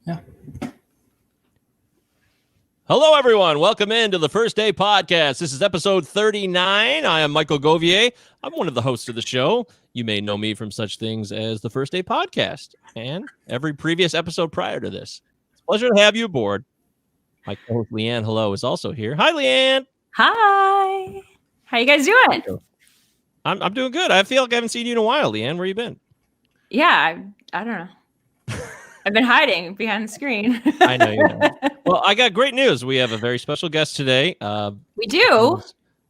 Yeah. Hello, everyone. Welcome into the First Day Podcast. This is episode 39. I am Michael Govier. I'm one of the hosts of the show. You may know me from such things as the First Day Podcast and every previous episode prior to this. It's a pleasure to have you aboard. My co-host Leanne, hello, is also here. Hi, Leanne. Hi. How you guys doing? I'm doing good. I feel like I haven't seen you in a while, Leanne. Where you been? Yeah, I don't know. I've been hiding behind the screen. I know you know. Well, I got great news. We have a very special guest today. We do?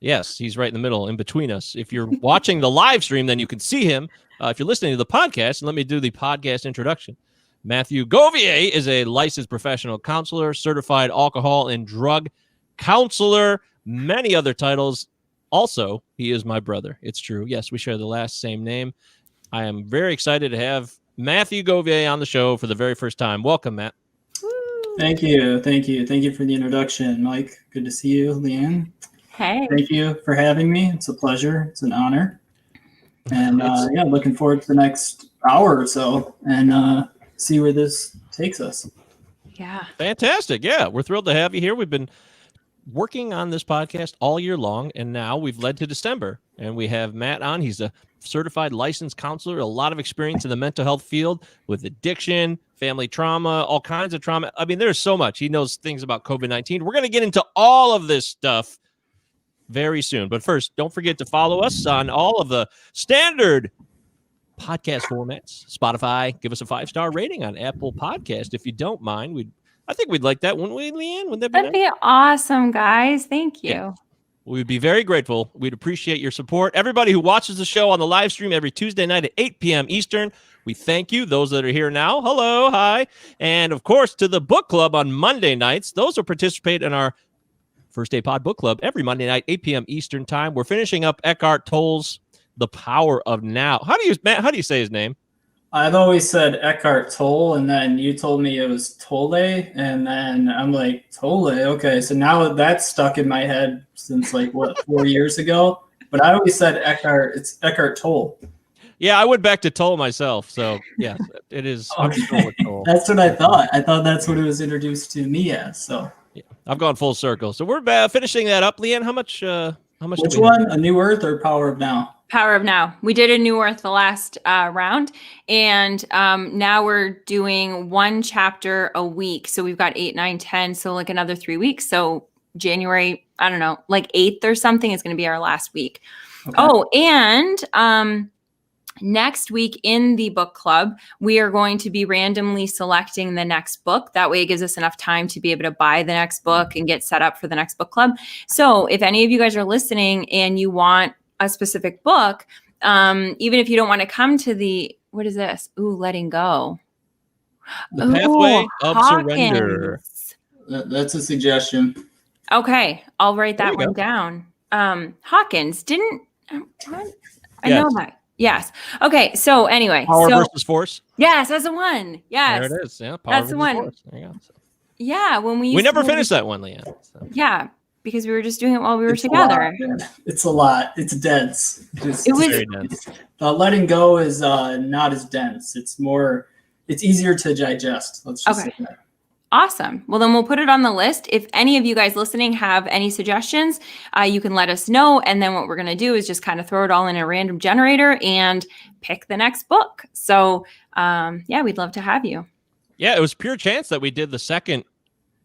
Yes, he's right in the middle, in between us. If you're watching the live stream, then you can see him. If you're listening to the podcast, and let me do the podcast introduction. Matthew Govier is a licensed professional counselor, certified alcohol and drug counselor, many other titles. Also, he is my brother. It's true. Yes, we share the same name. I am very excited to have Matthew Govier on the show for the very first time. Welcome, Matt. Thank you for the introduction, Mike. Good to see you, Leanne. Hey. Thank you for having me. It's a pleasure. It's an honor. And looking forward to the next hour or so and see where this takes us. Yeah. Fantastic. Yeah, we're thrilled to have you here. We've been working on this podcast all year long, and now we've led to December, and we have Matt on. He's a certified licensed counselor, a lot of experience in the mental health field with addiction, family trauma, all kinds of trauma. I mean, there's so much. He knows things about COVID-19. We're going to get into all of this stuff very soon. But first, don't forget to follow us on all of the standard podcast formats. Spotify, give us a 5-star rating on Apple Podcast. If you don't mind, I think we'd like that, wouldn't we, Leanne? Wouldn't that be That'd be awesome, guys. Thank you. Yeah. We'd be very grateful. We'd appreciate your support. Everybody who watches the show on the live stream every Tuesday night at 8 p.m. Eastern, we thank you. Those that are here now, hello, hi. And, of course, to the book club on Monday nights. Those who participate in our First Day Pod book club every Monday night, 8 p.m. Eastern time. We're finishing up Eckhart Tolle's The Power of Now. How do you say his name? I've always said Eckhart Tolle, and then you told me it was Tolle, and then I'm like, Tolle, okay. So now that's stuck in my head since 4 years ago. But I always said Eckhart, it's Eckhart Tolle. Yeah, I went back to Tolle myself. So, yeah, it is. Okay. That's what I thought. I thought that's what it was introduced to me as. So yeah, I've gone full circle. So we're finishing that up. Leanne, how much? Which one? A New Earth or Power of Now? Power of Now. We did a New Earth the last round, and now we're doing one chapter a week. So we've got 8, 9, 10. So another 3 weeks. So January, I don't know, 8th or something is going to be our last week. Okay. Oh, and next week in the book club, we are going to be randomly selecting the next book. That way it gives us enough time to be able to buy the next book and get set up for the next book club. So if any of you guys are listening and you want a specific book, even if you don't want to come to what is this? Ooh, Letting Go. The Pathway of Surrender. That's a suggestion. Okay, I'll write that one down. Hawkins didn't. I know that. Yes. Okay. So anyway, Power versus Force. Yes, that's the one. Yes, there it is. Yeah, Power that's the one. Force. There you go. So. Yeah, when we never finished that one, Leanne. So. Yeah, because we were just doing it while we were together. It's a lot. It's dense. It was very dense. Letting Go is not as dense. It's easier to digest. Let's just say that. Awesome. Well, then we'll put it on the list. If any of you guys listening have any suggestions, you can let us know. And then what we're going to do is just kind of throw it all in a random generator and pick the next book. So, we'd love to have you. Yeah, it was pure chance that we did the second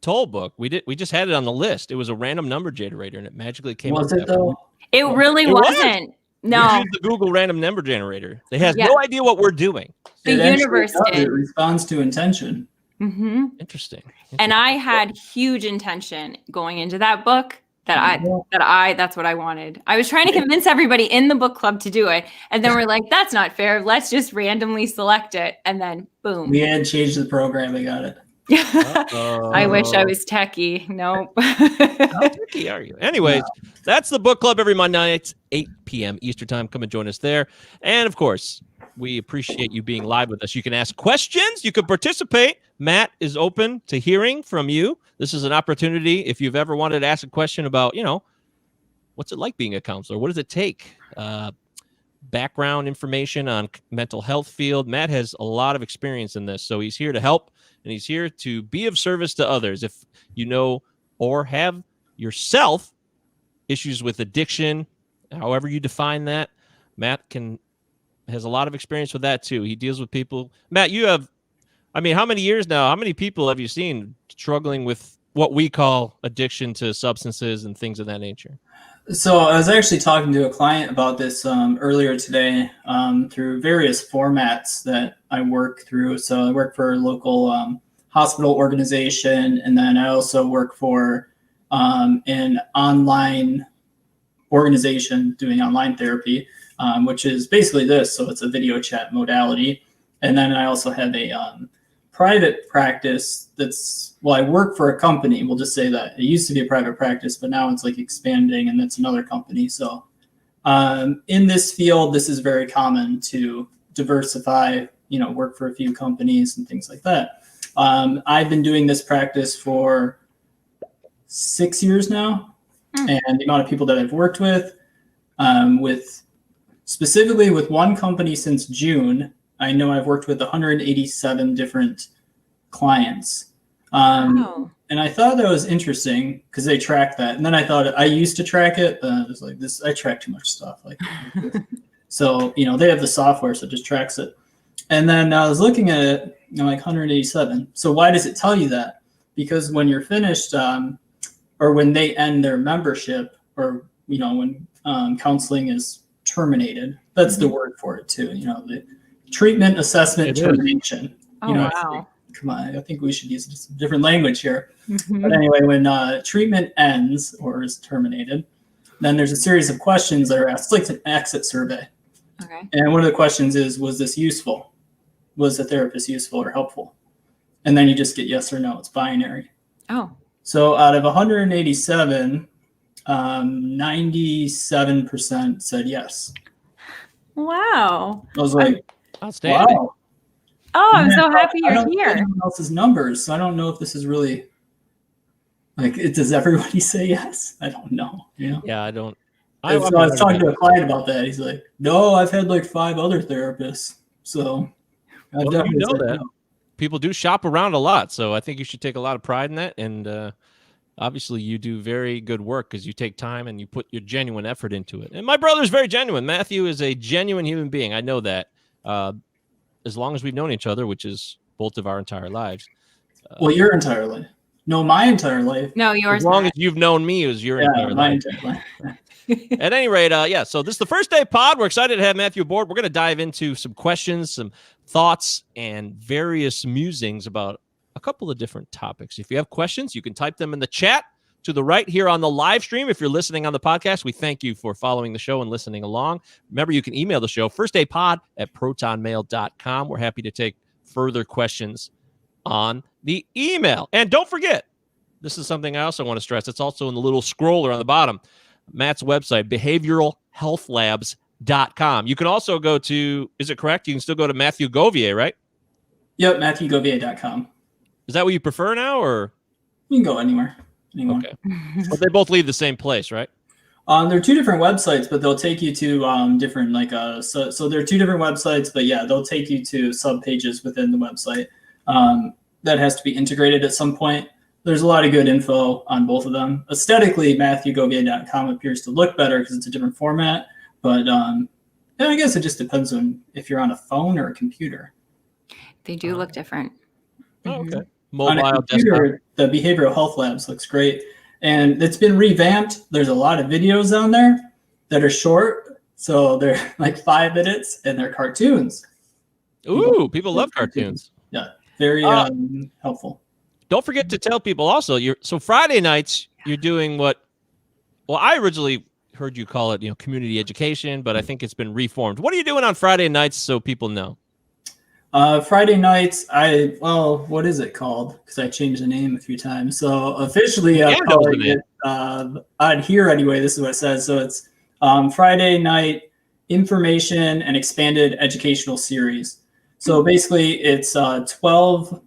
Toll book. We just had it on the list. It was a random number generator, and it magically came up. Was it though? It really wasn't. No. We used the Google random number generator. They have no idea what we're doing. The universe did. It responds to intention. Mm-hmm. Interesting. And I had huge intention going into that book that's what I wanted. I was trying to convince everybody in the book club to do it. And then we're like, that's not fair. Let's just randomly select it. And then boom. We had changed the program. I got it. I wish I was techie. Nope. How techie are you? Anyways, that's the book club every Monday night, 8 p.m. Eastern time. Come and join us there. And of course, we appreciate you being live with us. You can ask questions. You can participate. Matt is open to hearing from you. This is an opportunity. If you've ever wanted to ask a question about, what's it like being a counselor? What does it take? background information on mental health field. Matt has a lot of experience in this, so he's here to help, and he's here to be of service to others. If you know or have yourself issues with addiction, however you define that, Matt has a lot of experience with that too. He deals with people. Matt, you have, I mean, how many years now? How many people have you seen struggling with what we call addiction to substances and things of that nature? So I was actually talking to a client about this earlier today through various formats that I work through. So I work for a local hospital organization, and then I also work for an online organization doing online therapy, which is basically this. So it's a video chat modality. And then I also have a private practice I work for a company. We'll just say that. It used to be a private practice, but now it's like expanding, and that's another company. So in this field, this is very common to diversify, work for a few companies and things like that. I've been doing this practice for 6 years now. And the amount of people that I've worked with specifically with one company since June, I know I've worked with 187 different clients. Wow. And I thought that was interesting because they track that. And then I thought I used to track it, but it was like this, I track too much stuff. So, they have the software, so it just tracks it. And then I was looking at it, like 187. So why does it tell you that? Because when you're finished, or when they end their membership, or, when counseling is terminated, that's the word for it too. The treatment assessment termination. Oh, wow. Come on, I think we should use just a different language here. But anyway, when treatment ends or is terminated, then there's a series of questions that are asked. It's like an exit survey. Okay. And one of the questions is, was this useful? Was the therapist useful or helpful? And then you just get yes or no. It's binary. Oh. So out of 187, 97% said yes. Wow. I was like, outstanding. wow. Oh, I'm so happy I you're don't here. know anyone else's numbers, so I don't know if this is really does everybody say yes? I don't know. Yeah, I don't. I was talking to a client about that. He's like, "No, I've had like 5 other therapists." So I definitely said that. no. People do shop around a lot, so I think you should take a lot of pride in that. And obviously, you do very good work because you take time and you put your genuine effort into it. And my brother's very genuine. Matthew is a genuine human being. I know that. As long as we've known each other, which is both of our entire lives. Well, your entire life. No, my entire life. No, yours. As long as you've known me, it was your entire life. Entire life. At any rate, so this is the first day pod. We're excited to have Matthew aboard. We're going to dive into some questions, some thoughts, and various musings about a couple of different topics. If you have questions, you can type them in the chat to the right here on the live stream. If you're listening on the podcast, we thank you for following the show and listening along. Remember, you can email the show, firstdaypod@protonmail.com. We're happy to take further questions on the email. And don't forget, this is something I also want to stress. It's also in the little scroller on the bottom. Matt's website, behavioralhealthlabs.com. You can also go to, is it correct? You can still go to Matthew Govier, right? Yep, MatthewGovier.com. Is that what you prefer now, or? You can go anywhere. Okay. But they both lead the same place, right? They're 2 different websites, but they'll take you to different, so they're 2 different websites, but yeah, they'll take you to sub pages within the website. That has to be integrated at some point. There's a lot of good info on both of them. Aesthetically, MatthewGovier.com appears to look better because it's a different format, but I guess it just depends on if you're on a phone or a computer. They do look different. Oh, okay. On a Mobile computer, the Behavioral Health Labs looks great. And it's been revamped. There's a lot of videos on there that are short. So they're like 5 minutes and they're cartoons. Ooh, people love cartoons. Yeah, very helpful. Don't forget to tell people also, so Friday nights, you're doing I originally heard you call it, community education, but I think it's been reformed. What are you doing on Friday nights so people know? Friday nights, what is it called? Because I changed the name a few times. So officially, I'm calling it, on here anyway, this is what it says. So it's Friday night information and expanded educational series. So basically it's 12,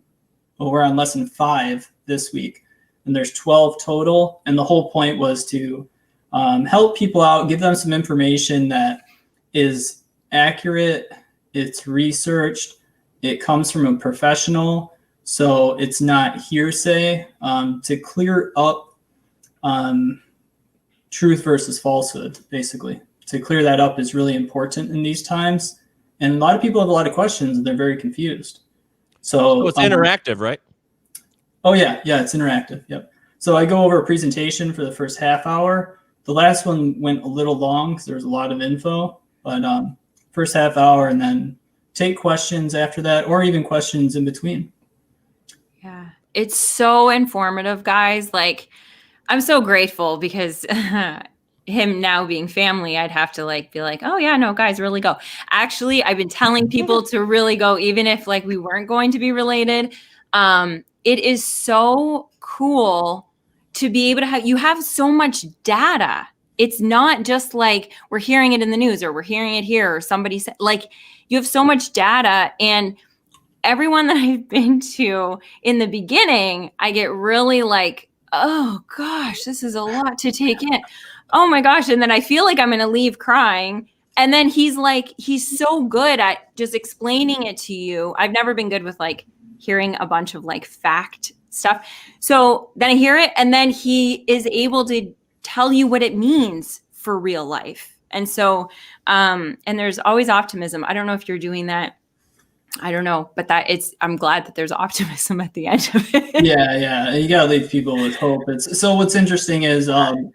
we're on lesson 5 this week, and there's 12 total. And the whole point was to help people out, give them some information that is accurate, it's researched, it comes from a professional, so it's not hearsay. To clear up truth versus falsehood, basically. To clear that up is really important in these times. And a lot of people have a lot of questions and they're very confused. So it's interactive, right? Oh, yeah. Yeah, it's interactive. Yep. So I go over a presentation for the first half hour. The last one went a little long because there was a lot of info, but first half hour, and then take questions after that, or even questions in between. Yeah. It's so informative, guys. Like, I'm so grateful because him now being family, I'd have to like be like, oh yeah, no, guys, really go. Actually, I've been telling people to really go, even if like we weren't going to be related. It is so cool to be able to have, you have so much data. It's not just like we're hearing it in the news or we're hearing it here or somebody said, like, you have so much data. And everyone that I've been to in the beginning, I get really like, oh gosh, this is a lot to take in. Oh my gosh. And then I feel like I'm going to leave crying. And then he's so good at just explaining it to you. I've never been good with like hearing a bunch of like fact stuff. So then I hear it, and then he is able to tell you what it means for real life. And so, and there's always optimism. I don't know if you're doing that. I don't know, but I'm glad that there's optimism at the end of it. Yeah. You got to leave people with hope. So what's interesting is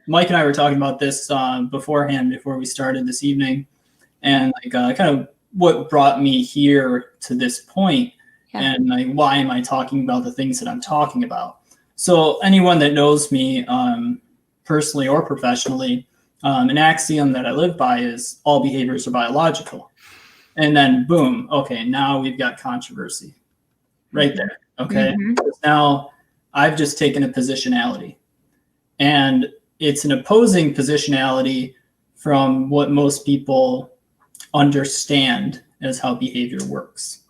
Mike and I were talking about this beforehand, before we started this evening, and like kind of what brought me here to this point. Yeah. And like, why am I talking about the things that I'm talking about? So anyone that knows me personally or professionally, an axiom that I live by is all behaviors are biological. And then boom, okay, now we've got controversy right there. Okay. Mm-hmm. Now I've just taken a positionality, and it's an opposing positionality from what most people understand as how behavior works.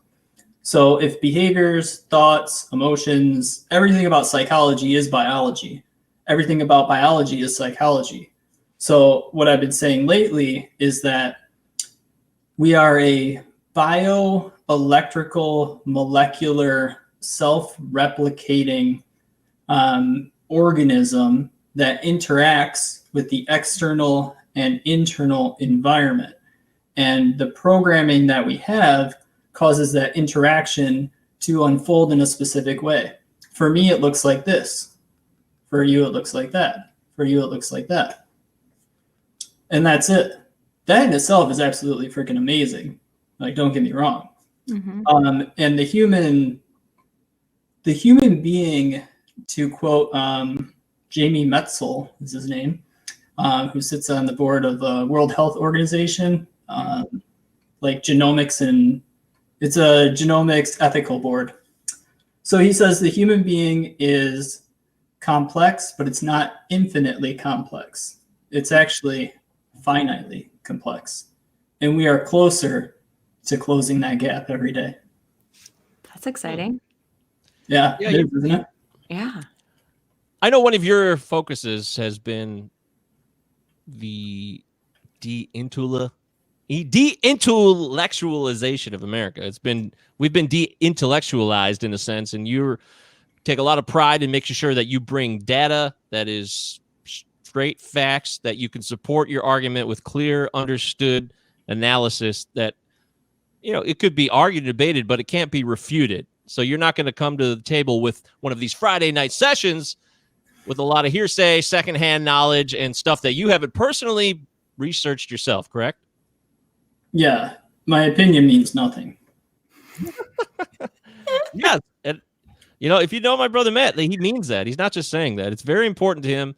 So if behaviors, thoughts, emotions, everything about psychology is biology, everything about biology is psychology. So what I've been saying lately is that we are a bioelectrical, molecular, self-replicating organism that interacts with the external and internal environment. And the programming that we have causes that interaction to unfold in a specific way. For me, it looks like this. For you, it looks like that. For you, it looks like that. And that's it. That in itself is absolutely freaking amazing. Like, don't get me wrong. Mm-hmm. And the human being, to quote Jamie Metzel is his name, who sits on the board of the World Health Organization, like genomics, and it's a genomics ethical board. So he says the human being is complex, but it's not infinitely complex. It's actually finitely complex. And we are closer to closing that gap every day. That's exciting. Yeah, it is, isn't it? Yeah. I know one of your focuses has been the de-intellectualization of America. We've been de-intellectualized in a sense, and you take a lot of pride in making sure that you bring data that is straight facts, that you can support your argument with clear, understood analysis that, it could be argued, debated, but it can't be refuted. So you're not going to come to the table with one of these Friday night sessions with a lot of hearsay, secondhand knowledge, and stuff that you haven't personally researched yourself, correct? Yeah, my opinion means nothing. Yeah, and if you know my brother Matt, he means that. He's not just saying that. It's very important to him,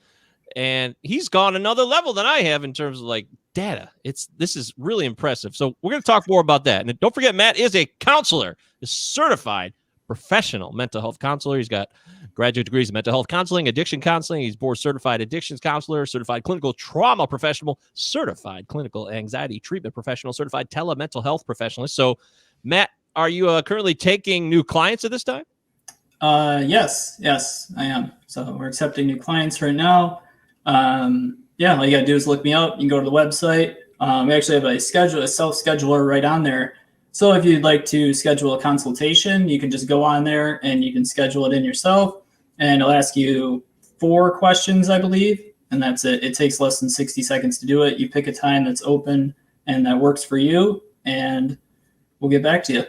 and he's gone another level than I have in terms of like data. This is really impressive. So we're going to talk more about that. And don't forget, Matt is a counselor, a certified professional mental health counselor. He's got graduate degrees in mental health counseling, addiction counseling. He's board certified addictions counselor, certified clinical trauma professional, certified clinical anxiety treatment professional, certified telemental health professionalist. So, Matt, are you currently taking new clients at this time? Yes, I am. So we're accepting new clients right now. All you gotta do is look me up. You can go to the website, We actually have a self-scheduler right on there. So if you'd like to schedule a consultation, you can just go on there and you can schedule it in yourself, and it'll ask you 4 questions, I believe, and that's it. It takes less than 60 seconds to do it. You pick a time that's open and that works for you, and we'll get back to you.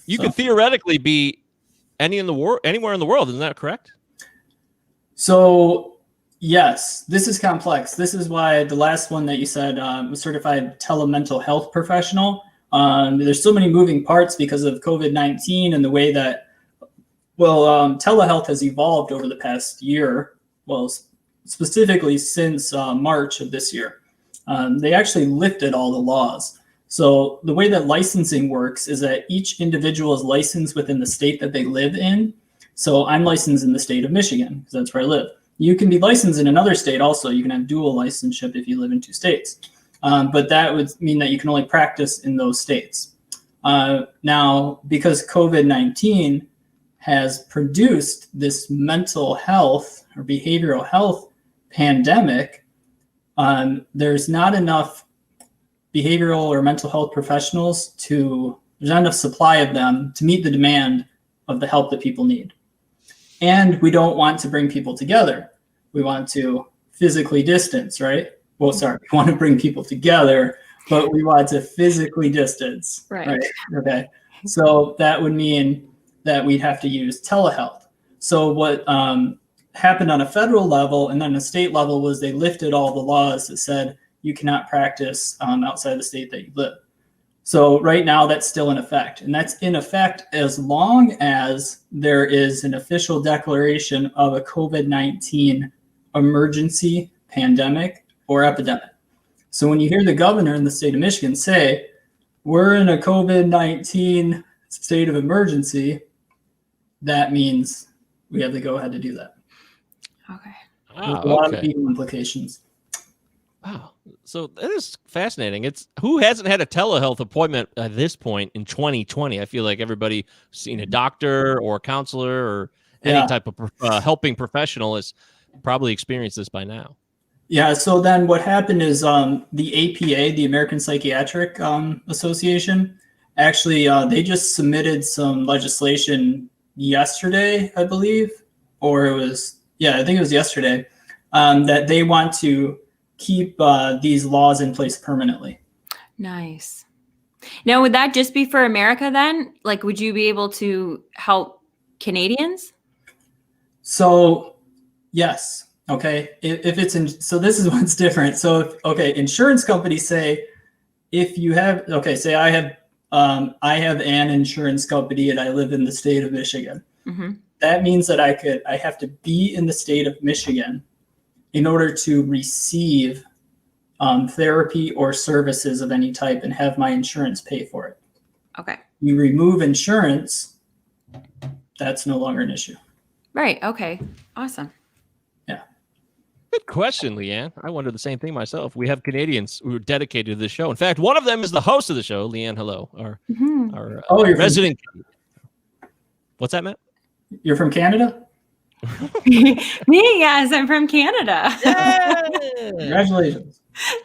You could theoretically be anywhere in the world. Isn't that correct? So yes, this is complex. This is why the last one that you said was certified telemental health professional. There's so many moving parts because of COVID-19 and the way that, telehealth has evolved over the past year. Well, specifically since March of this year. They actually lifted all the laws. So the way that licensing works is that each individual is licensed within the state that they live in. So I'm licensed in the state of Michigan because that's where I live. You can be licensed in another state also. You can have dual licenseship if you live in 2 states. But that would mean that you can only practice in those states. Now, because COVID-19 has produced this mental health or behavioral health pandemic, there's not enough behavioral or mental health professionals there's not enough supply of them to meet the demand of the help that people need. And we don't want to bring people together. We want to physically distance, right? Well, sorry, we want to bring people together, but we want to physically distance. Right? Okay. So that would mean that we'd have to use telehealth. So what happened on a federal level and then a state level was they lifted all the laws that said you cannot practice outside the state that you live. So right now that's still in effect. And that's in effect as long as there is an official declaration of a COVID-19 emergency, pandemic, or epidemic. So when you hear the governor in the state of Michigan say, we're in a COVID-19 state of emergency, that means we have to go ahead to do that. Okay. A lot of legal implications. Wow. So that is fascinating. It's who hasn't had a telehealth appointment at this point in 2020? I feel like everybody seen a doctor or a counselor or any type of helping professional has probably experienced this by now. Yeah. So then what happened is the APA, the American Psychiatric Association, actually they just submitted some legislation yesterday, I believe, or it was, I think it was yesterday, that they want to keep these laws in place permanently. Nice. Now, would that just be for America then? Like, would you be able to help Canadians? So, yes. Okay. If it's so this is what's different. So, insurance companies say if you have, say I have an insurance company and I live in the state of Michigan. Mm-hmm. That means that I have to be in the state of Michigan in order to receive therapy or services of any type and have my insurance pay for it. Okay. You remove insurance, that's no longer an issue. Right. Okay. Awesome. Yeah. Good question, Leanne. I wonder the same thing myself. We have Canadians who are dedicated to this show. In fact, one of them is the host of the show. Leanne, hello. Our resident. What's that, Matt? You're from Canada? Me? Yes, I'm from Canada. Congratulations.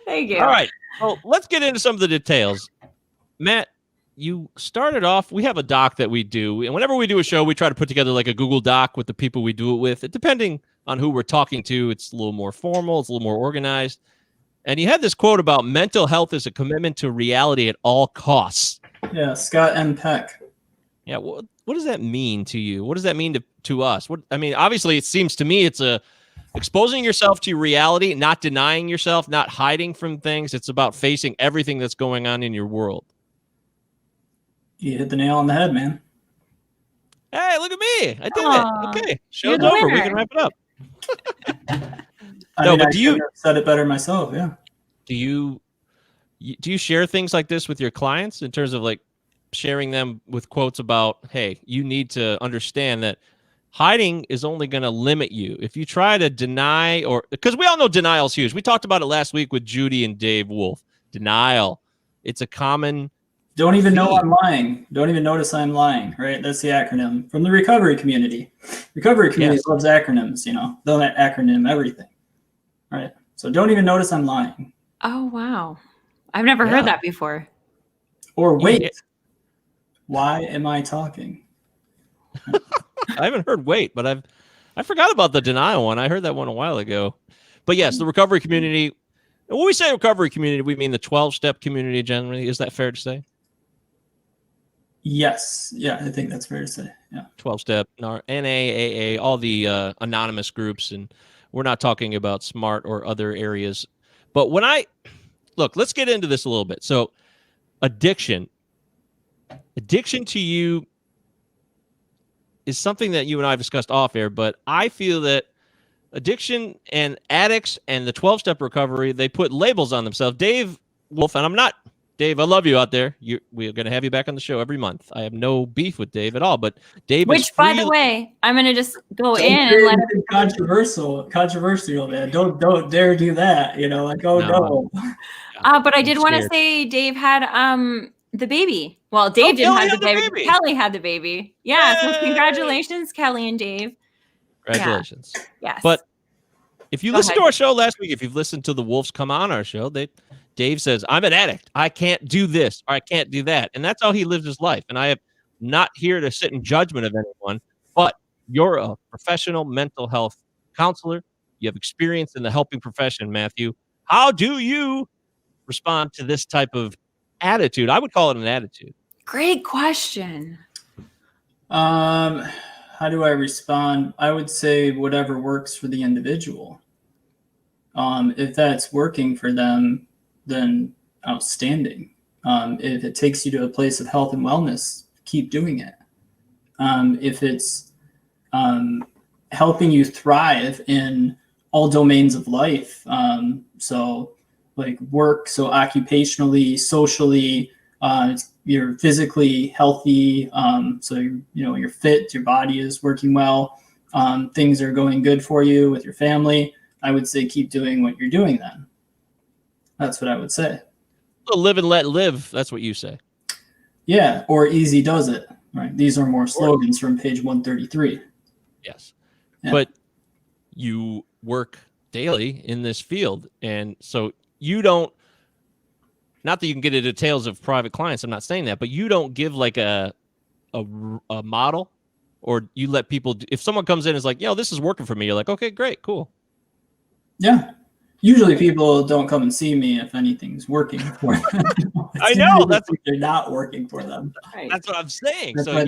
Thank you. All right. Well, let's get into some of the details. Matt, you started off, we have a doc that we do. And whenever we do a show, we try to put together like a Google Doc with the people we do it with. Depending on who we're talking to, it's a little more formal. It's a little more organized. And you had this quote about mental health is a commitment to reality at all costs. Yeah, Scott M. Peck. Yeah, what does that mean to you? What does that mean to us? Obviously, it seems to me it's exposing yourself to reality, not denying yourself, not hiding from things. It's about facing everything that's going on in your world. You hit the nail on the head, man. Hey, look at me. I did it. Okay, show's over. We can wrap it up. I have said it better myself, yeah. Do you share things like this with your clients in terms of like sharing them with quotes about, hey, you need to understand that hiding is only going to limit you. If you try to deny, or because we all know denial is huge. We talked about it last week with Judy and Dave Wolf. Denial. It's a common. Don't even know I'm lying. Don't even notice I'm lying, right? That's the acronym from the recovery community. Recovery community loves acronyms, they'll acronym everything, right? So don't even notice I'm lying. Oh, wow. I've never Yeah. heard that before. Or wait, Yeah. why am I talking? I haven't heard wait, but I forgot about the denial one. I heard that one a while ago. But yes, the recovery community. And when we say recovery community, we mean the 12-step community generally. Is that fair to say? Yes. Yeah, I think that's fair to say. Yeah. 12-step, NAAA, all the anonymous groups, and we're not talking about SMART or other areas. But when look, let's get into this a little bit. So, addiction to you is something that you and I have discussed off air, but I feel that addiction and addicts and the 12-step recovery, they put labels on themselves. Dave Wolf, and I'm not Dave, I love you out there. We're going to have you back on the show every month. I have no beef with Dave at all, but Dave is Which, by the way, I'm going to just go in and let it. Controversial, man. Don't dare do that. You know, like, no. But I did want to say Dave had the baby. Well, Dave didn't have the baby. Kelly had the baby. Yeah. Yay! So congratulations, Kelly and Dave. Congratulations. Yeah. Yes. But if you listened to our show last week, if you've listened to the Wolves come on our show, Dave says, I'm an addict. I can't do this or I can't do that. And that's how he lives his life. And I am not here to sit in judgment of anyone, but you're a professional mental health counselor. You have experience in the helping profession, Matthew. How do you respond to this type of attitude? I would call it an attitude. Great question. How do I respond? I would say whatever works for the individual. If that's working for them, then outstanding. If it takes you to a place of health and wellness, keep doing it. If it's helping you thrive in all domains of life, so like work, so occupationally, socially, you're physically healthy, so you're fit, your body is working well, things are going good for you with your family, I would say keep doing what you're doing then. That's what I would say. So live and let live. That's what you say. Yeah, or easy does it. Right. These are more slogans from page 133. Yes. Yeah. But you work daily in this field. And so you don't, not that you can get into details of private clients, I'm not saying that, but you don't give like a model, or you let people, if someone comes in and is like, this is working for me, you're like, okay, great, cool. Yeah. Usually people don't come and see me if anything's working for them. I know that's they're not working for them. Right. That's what I'm saying. So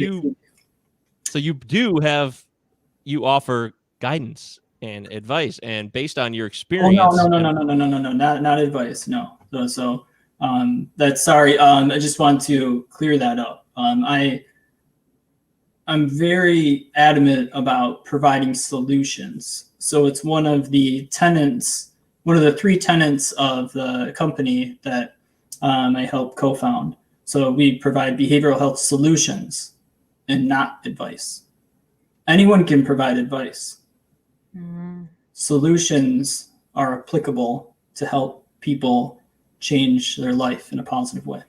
you offer guidance and advice, and based on your experience. Oh, no, not advice. No. So that's sorry. I just want to clear that up. I'm very adamant about providing solutions. So it's one of the 3 tenets of the company that I help co-found. So we provide behavioral health solutions and not advice. Anyone can provide advice. Mm-hmm. Solutions are applicable to help people change their life in a positive way.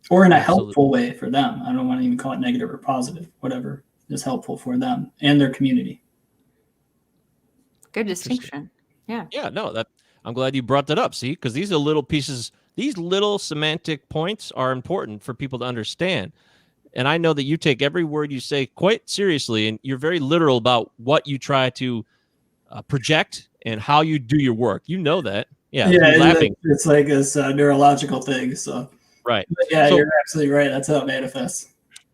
Or in a helpful way for them. I don't want to even call it negative or positive. Whatever is helpful for them and their community. Good distinction. Yeah. Yeah, no, I'm glad you brought that up. See, because these are little pieces, these little semantic points are important for people to understand. And I know that you take every word you say quite seriously, and you're very literal about what you try to project and how you do your work. You know that. Yeah, you're laughing. It's like this neurological thing. So right. But yeah, so, you're absolutely right. That's how it manifests.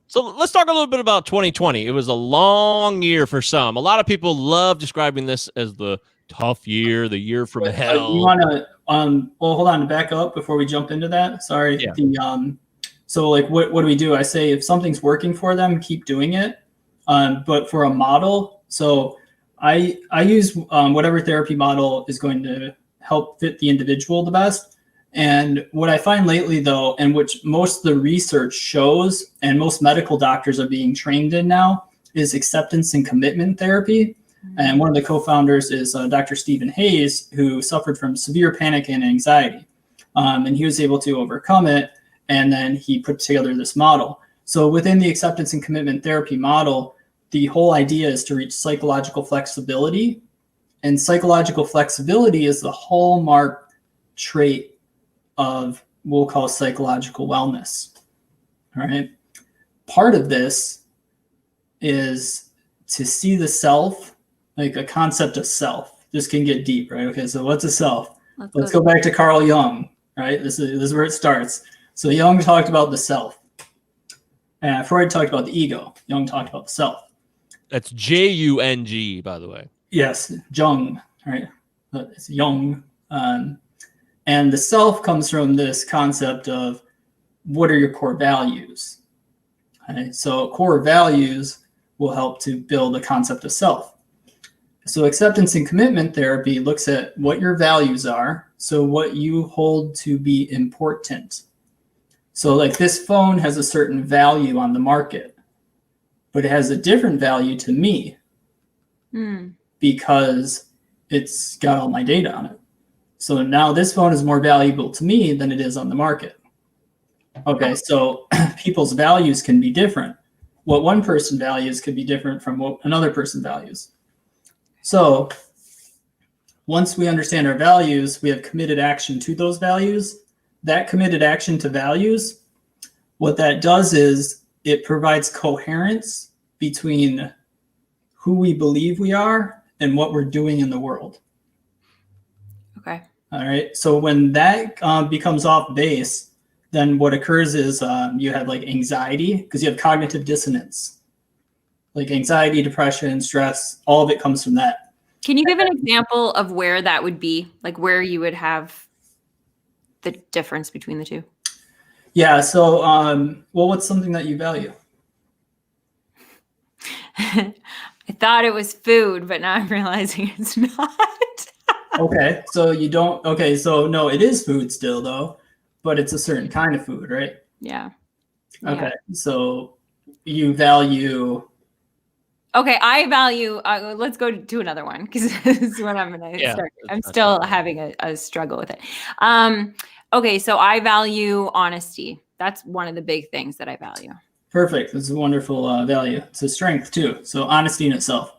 So let's talk a little bit about 2020. It was a long year for some. A lot of people love describing this as the tough year, the year from hell. You want to well, hold on, to back up before we jump into that. Sorry. Yeah. So like what do we do? I say if something's working for them, keep doing it. But for a model, so I use whatever therapy model is going to help fit the individual the best. And what I find lately, though, and which most of the research shows and most medical doctors are being trained in now, is acceptance and commitment therapy. And one of the co-founders is Dr. Stephen Hayes, who suffered from severe panic and anxiety. And he was able to overcome it. And then he put together this model. So within the acceptance and commitment therapy model, the whole idea is to reach psychological flexibility. And psychological flexibility is the hallmark trait of we'll call psychological wellness. All right. Part of this is to see the self, like a concept of self. This can get deep, right? Okay, so what's a self? Let's go back to Carl Jung, right? This is where it starts. So Jung talked about the self. And Freud talked about the ego. Jung talked about the self. That's Jung, by the way. Yes, Jung, right? It's Jung. And the self comes from this concept of what are your core values? Okay? So core values will help to build a concept of self. So acceptance and commitment therapy looks at what your values are, so what you hold to be important. So like this phone has a certain value on the market, but it has a different value to me because it's got all my data on it. So now this phone is more valuable to me than it is on the market. Okay, so people's values can be different. What one person values could be different from what another person values. So once we understand our values, we have committed action to those values. That committed action to values, what that does is it provides coherence between who we believe we are and what we're doing in the world. Okay. All right. So when that becomes off base, then what occurs is you have like anxiety because you have cognitive dissonance. Like anxiety, depression, stress, all of it comes from that. Can you give an example of where that would be? Like where you would have the difference between the two? Yeah. So, well, what's something that you value? I thought it was food, but now I'm realizing it's not. Okay. So you don't, okay. So no, it is food still though, but it's a certain kind of food, right? Yeah. Okay. Yeah. So you value. Okay, I value. Let's go to another one because this is what I'm going to start. I'm still having a struggle with it. Okay, so I value honesty. That's one of the big things that I value. Perfect. That's a wonderful value. It's a strength too. So honesty in itself.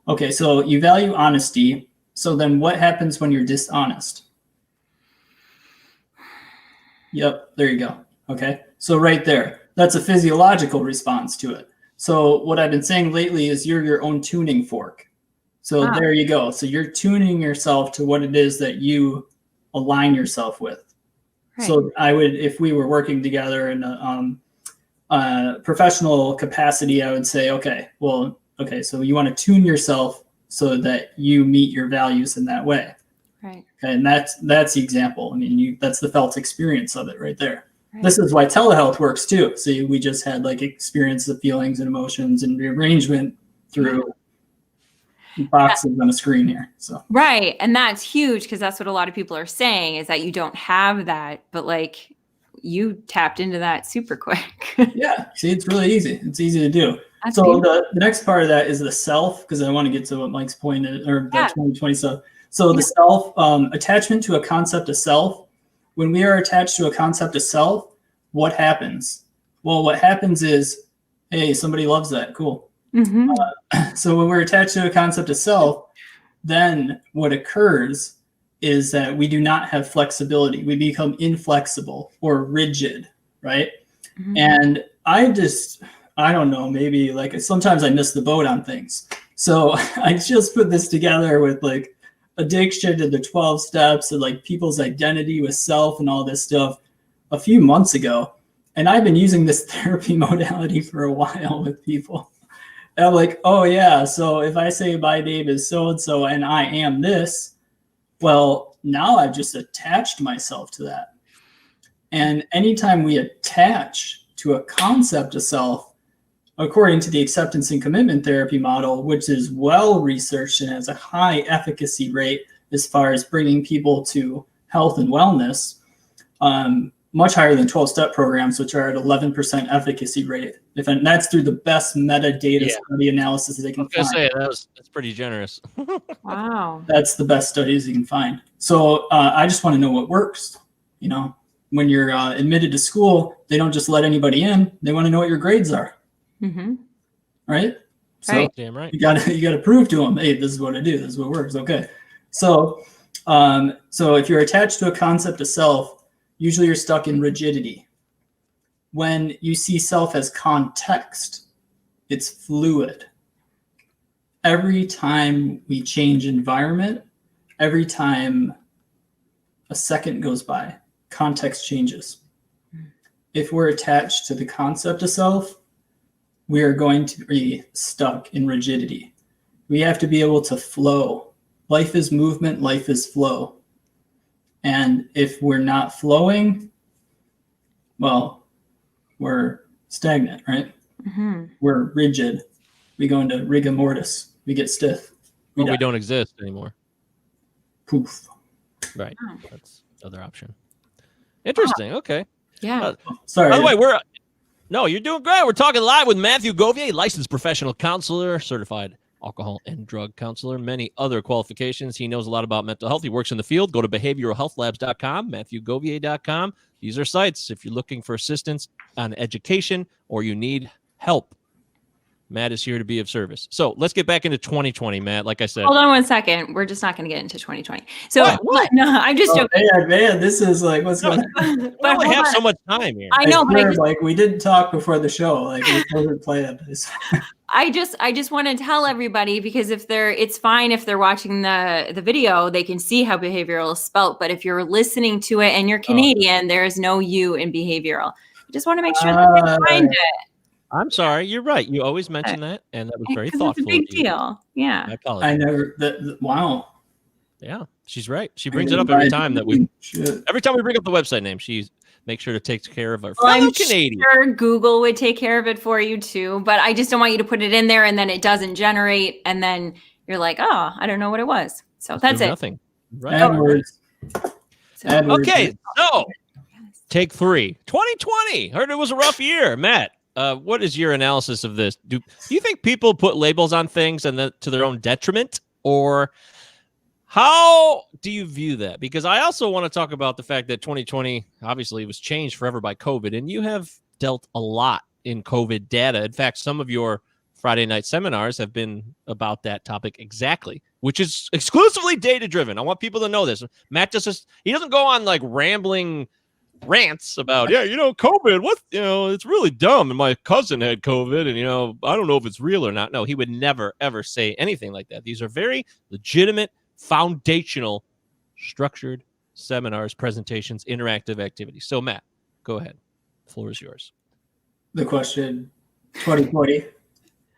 Okay, so you value honesty. So then what happens when you're dishonest? Yep, there you go. Okay, so right there, that's a physiological response to it. So what I've been saying lately is you're your own tuning fork. So there you go. So you're tuning yourself to what it is that you align yourself with. Right. So I would, if we were working together in a professional capacity, I would say, okay, so you want to tune yourself so that you meet your values in that way. Right. Okay, and that's the example. I mean, that's the felt experience of it right there. Right. This is why telehealth works too. So we just had like experience of feelings and emotions and rearrangement through boxes on a screen here. So right, and that's huge because that's what a lot of people are saying is that you don't have that, but like you tapped into that super quick. Yeah, see, it's really easy. It's easy to do. That's so the next part of that is the self, because I want to get to what Mike's point is, or the 2020 stuff. So the self, attachment to a concept of self. When we are attached to a concept of self, what happens? Well, what happens is, hey, somebody loves that. Cool. Mm-hmm. So when we're attached to a concept of self, then what occurs is that we do not have flexibility. We become inflexible or rigid, right? Mm-hmm. And I don't know, maybe like sometimes I miss the boat on things. So I just put this together with like addiction to the 12 steps and like people's identity with self and all this stuff a few months ago. And I've been using this therapy modality for a while with people. And I'm like, oh yeah, so if I say my name is so-and-so and I am this, well, now I've just attached myself to that. And anytime we attach to a concept of self, according to the acceptance and commitment therapy model, which is well researched and has a high efficacy rate as far as bringing people to health and wellness, much higher than 12-step programs, which are at 11% efficacy rate. And that's through the best metadata study analysis they can find. That's pretty generous. Wow. That's the best studies you can find. So I just want to know what works. You know, when you're admitted to school, they don't just let anybody in. They want to know what your grades are. Mm-hmm. Right? So damn right. You gotta prove to them, hey, this is what I do. This is what works. Okay. So if you're attached to a concept of self, usually you're stuck in rigidity. When you see self as context, it's fluid. Every time we change environment, every time a second goes by, context changes. If we're attached to the concept of self, we are going to be stuck in rigidity. We have to be able to flow. Life is movement, life is flow. And if we're not flowing, well, we're stagnant, right? Mm-hmm. We're rigid. We go into rigor mortis. We get stiff. We don't exist anymore. Poof. Right. That's the other option. Interesting. Okay. Yeah. Sorry. By the way, no, you're doing great. We're talking live with Matthew Govier, licensed professional counselor, certified alcohol and drug counselor, many other qualifications. He knows a lot about mental health. He works in the field. Go to behavioralhealthlabs.com, MatthewGovier.com. These are sites if you're looking for assistance on education or you need help. Matt is here to be of service. So let's get back into 2020, Matt. Like I said, Hold on 1 second. We're just not going to get into 2020. So What? no, I'm just joking. Man, this is like what's going on? we only have so much time here. I know, but I swear, just, like we didn't talk before the show. Like we wasn't planned. I just want to tell everybody, because it's fine if they're watching the video, they can see how behavioral is spelt. But if you're listening to it and you're Canadian, there is no U in behavioral. I just want to make sure that they find it. I'm sorry. You're right. You always mention that, and that was very 'Cause thoughtful. it's a big of you. deal. Yeah. I apologize. I never. Wow. Yeah, she's right. She brings it up every time that every time we bring up the website name, she makes sure to take care of our fellow I'm Canadian. sure Google would take care of it for you too, but I just don't want you to put it in there and then it doesn't generate, and then you're like, oh, I don't know what it was. So that's it. Nothing. Right. AdWords. So, AdWords. Okay, so take 3. 2020. Heard it was a rough year, Matt. What is your analysis of this? Do you think people put labels on things and then to their own detriment, or how do you view that? Because I also want to talk about the fact that 2020 obviously was changed forever by COVID, and you have dealt a lot in COVID data. In fact, some of your Friday night seminars have been about that topic exactly, which is exclusively data driven. I want people to know this. Matt he doesn't go on like rambling rants about, COVID, it's really dumb. And my cousin had COVID and, I don't know if it's real or not. No, he would never, ever say anything like that. These are very legitimate, foundational, structured seminars, presentations, interactive activities. So Matt, go ahead. The floor is yours. The question, 2020.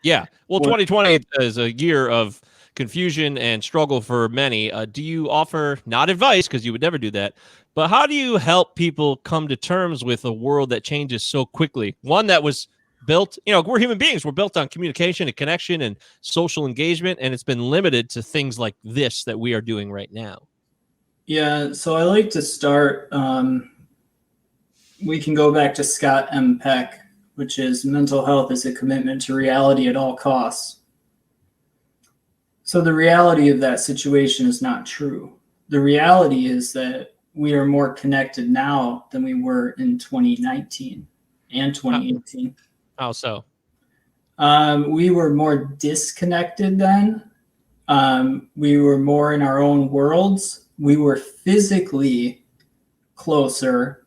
Yeah. Well, 2020 is a year of confusion and struggle for many. Do you offer, not advice, because you would never do that, but how do you help people come to terms with a world that changes so quickly? One that was built, we're human beings. We're built on communication and connection and social engagement, and it's been limited to things like this that we are doing right now. Yeah, so I like to start, we can go back to Scott M. Peck, which is mental health is a commitment to reality at all costs. So the reality of that situation is not true. The reality is that we are more connected now than we were in 2019 and 2018. How so? We were more disconnected then. We were more in our own worlds. We were physically closer,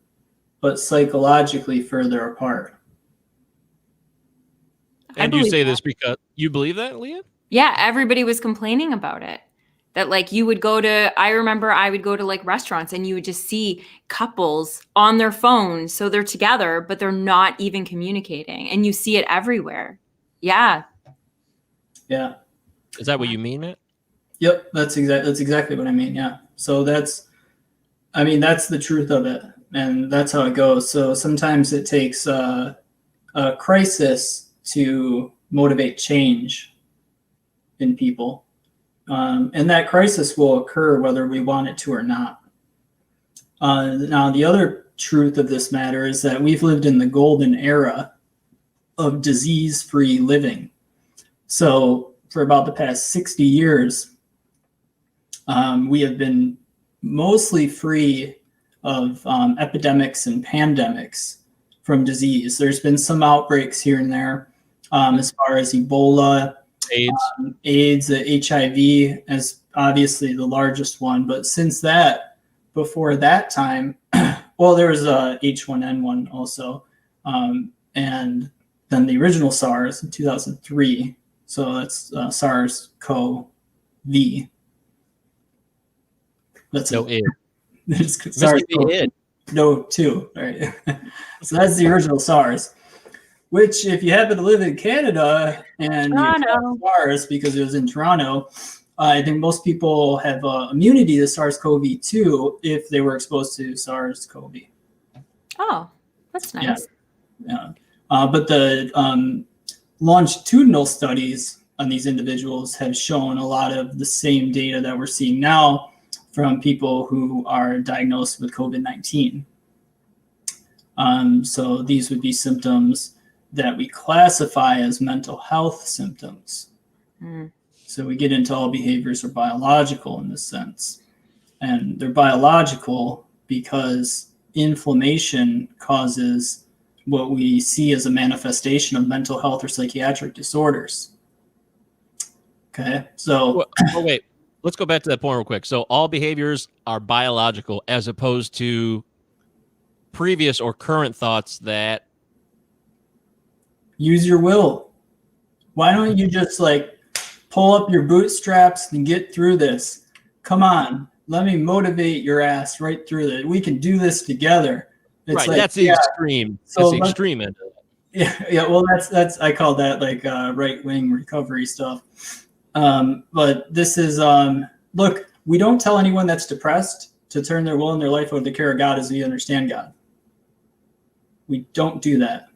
but psychologically further apart. And you say this because you believe that, Leah? Yeah, everybody was complaining about it. That like I remember I would go to like restaurants and you would just see couples on their phones. So they're together, but they're not even communicating. And you see it everywhere. Yeah. Yeah. Is that what you mean, Matt? Yep. That's exactly what I mean. Yeah. So that's the truth of it. And that's how it goes. So sometimes it takes a crisis to motivate change in people. And that crisis will occur whether we want it to or not. Now, the other truth of this matter is that we've lived in the golden era of disease-free living. So for about the past 60 years, we have been mostly free of epidemics and pandemics from disease. There's been some outbreaks here and there as far as Ebola, AIDS, HIV as obviously the largest one. But since that, before that time, Well, there was H1N1 also, and then the original SARS in 2003. So that's SARS-CoV. That's No id. SARS-CoV. No, 2. Right. So that's the original SARS. Which, if you happen to live in Canada and you have SARS because it was in Toronto, I think most people have immunity to SARS-CoV-2 if they were exposed to SARS-CoV. Oh, that's nice. Yeah. But the longitudinal studies on these individuals have shown a lot of the same data that we're seeing now from people who are diagnosed with COVID-19. So these would be symptoms that we classify as mental health symptoms. So we get into all behaviors are biological in this sense. And they're biological because inflammation causes what we see as a manifestation of mental health or psychiatric disorders. Okay, so... Oh, wait. Let's go back to that point real quick. So all behaviors are biological as opposed to previous or current thoughts that... Use your will. Why don't you just pull up your bootstraps and get through this? Come on, let me motivate your ass right through it. We can do this together. It's right, that's the extreme. So that's the extreme end of it. Yeah. Well, that's I call that right wing recovery stuff. But this is look. We don't tell anyone that's depressed to turn their will and their life over to the care of God as we understand God. We don't do that.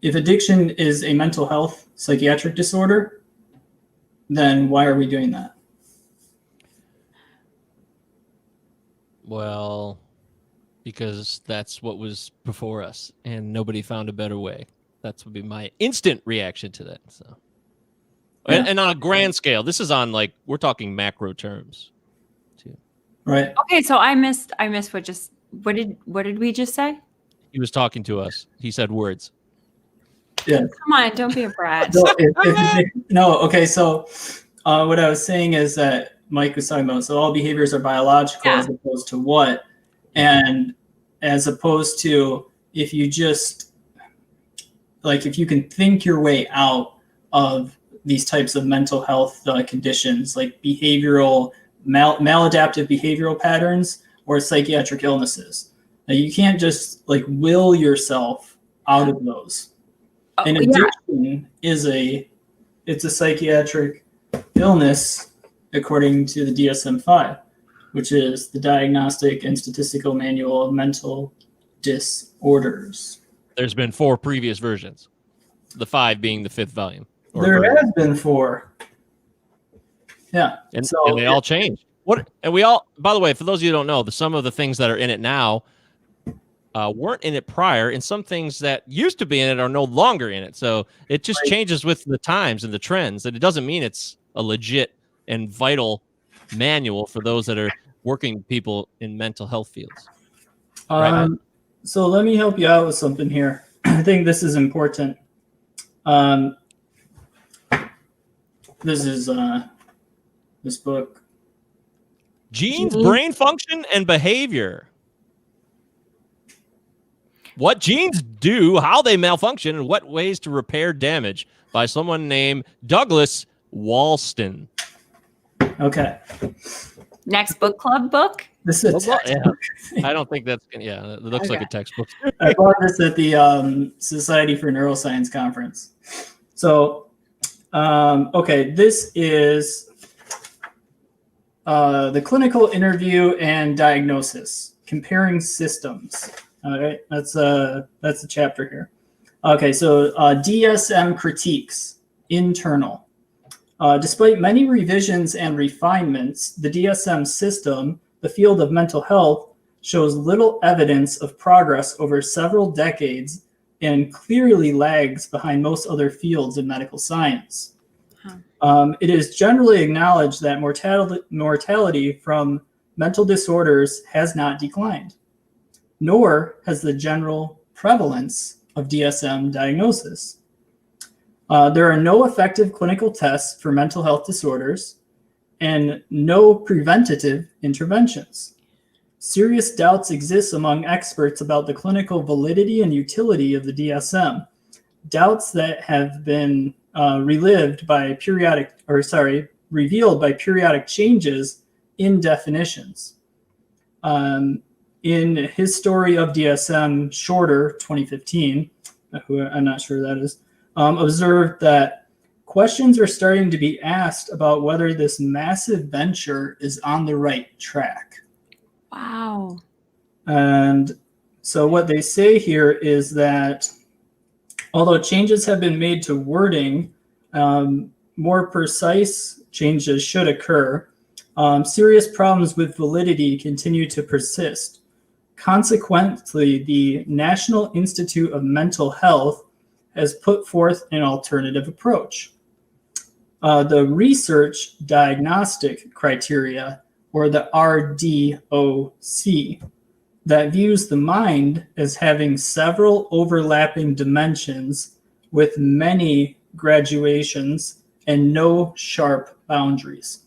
If addiction is a mental health psychiatric disorder, then why are we doing that? Well, because that's what was before us and nobody found a better way. That would be my instant reaction to that. So, yeah. And on a grand scale, this is on we're talking macro terms too. Right. Okay. So I missed what did we just say? He was talking to us. He said words. Yeah. Come on, don't be a brat. No, okay. So what I was saying is that Mike was talking about, so all behaviors are biological as opposed to what? And as opposed to if you just, if you can think your way out of these types of mental health conditions, like behavioral, maladaptive behavioral patterns or psychiatric illnesses. Now, you can't just will yourself out of those. And addiction is a psychiatric illness according to the DSM-5, which is the Diagnostic and Statistical Manual of Mental Disorders. There's been 4 previous versions, the 5 being the 5th volume. There has been 4. Yeah. And they all change. And we all, by the way, for those of you who don't know, some of the things that are in it now weren't in it prior, and some things that used to be in it are no longer in it. So it just changes with the times and the trends. And it doesn't mean it's a legit and vital manual for those that are working people in mental health fields. Right? So let me help you out with something here. I think this is important. This is this book. Genes, brain function, and behavior. What genes do, how they malfunction, and what ways to repair damage by someone named Douglas Walston. Okay. Next book club book? This is I don't think that's it looks like a textbook. I bought this at the Society for Neuroscience conference. So this is the clinical interview and diagnosis, comparing systems. All right, that's a chapter here. Okay, so DSM critiques, internal. Despite many revisions and refinements, the DSM system, the field of mental health, shows little evidence of progress over several decades and clearly lags behind most other fields in medical science. It is generally acknowledged that mortality from mental disorders has not declined, nor has the general prevalence of DSM diagnosis. There are no effective clinical tests for mental health disorders and no preventative interventions. Serious doubts exist among experts about the clinical validity and utility of the DSM. Doubts that have been revealed by periodic changes in definitions. In his story of DSM, Shorter, 2015, who I'm not sure who that is, observed that questions are starting to be asked about whether this massive venture is on the right track. Wow. And so what they say here is that although changes have been made to wording, more precise changes should occur. Serious problems with validity continue to persist. Consequently, the National Institute of Mental Health has put forth an alternative approach. The research diagnostic criteria, or the RDOC, that views the mind as having several overlapping dimensions with many graduations and no sharp boundaries.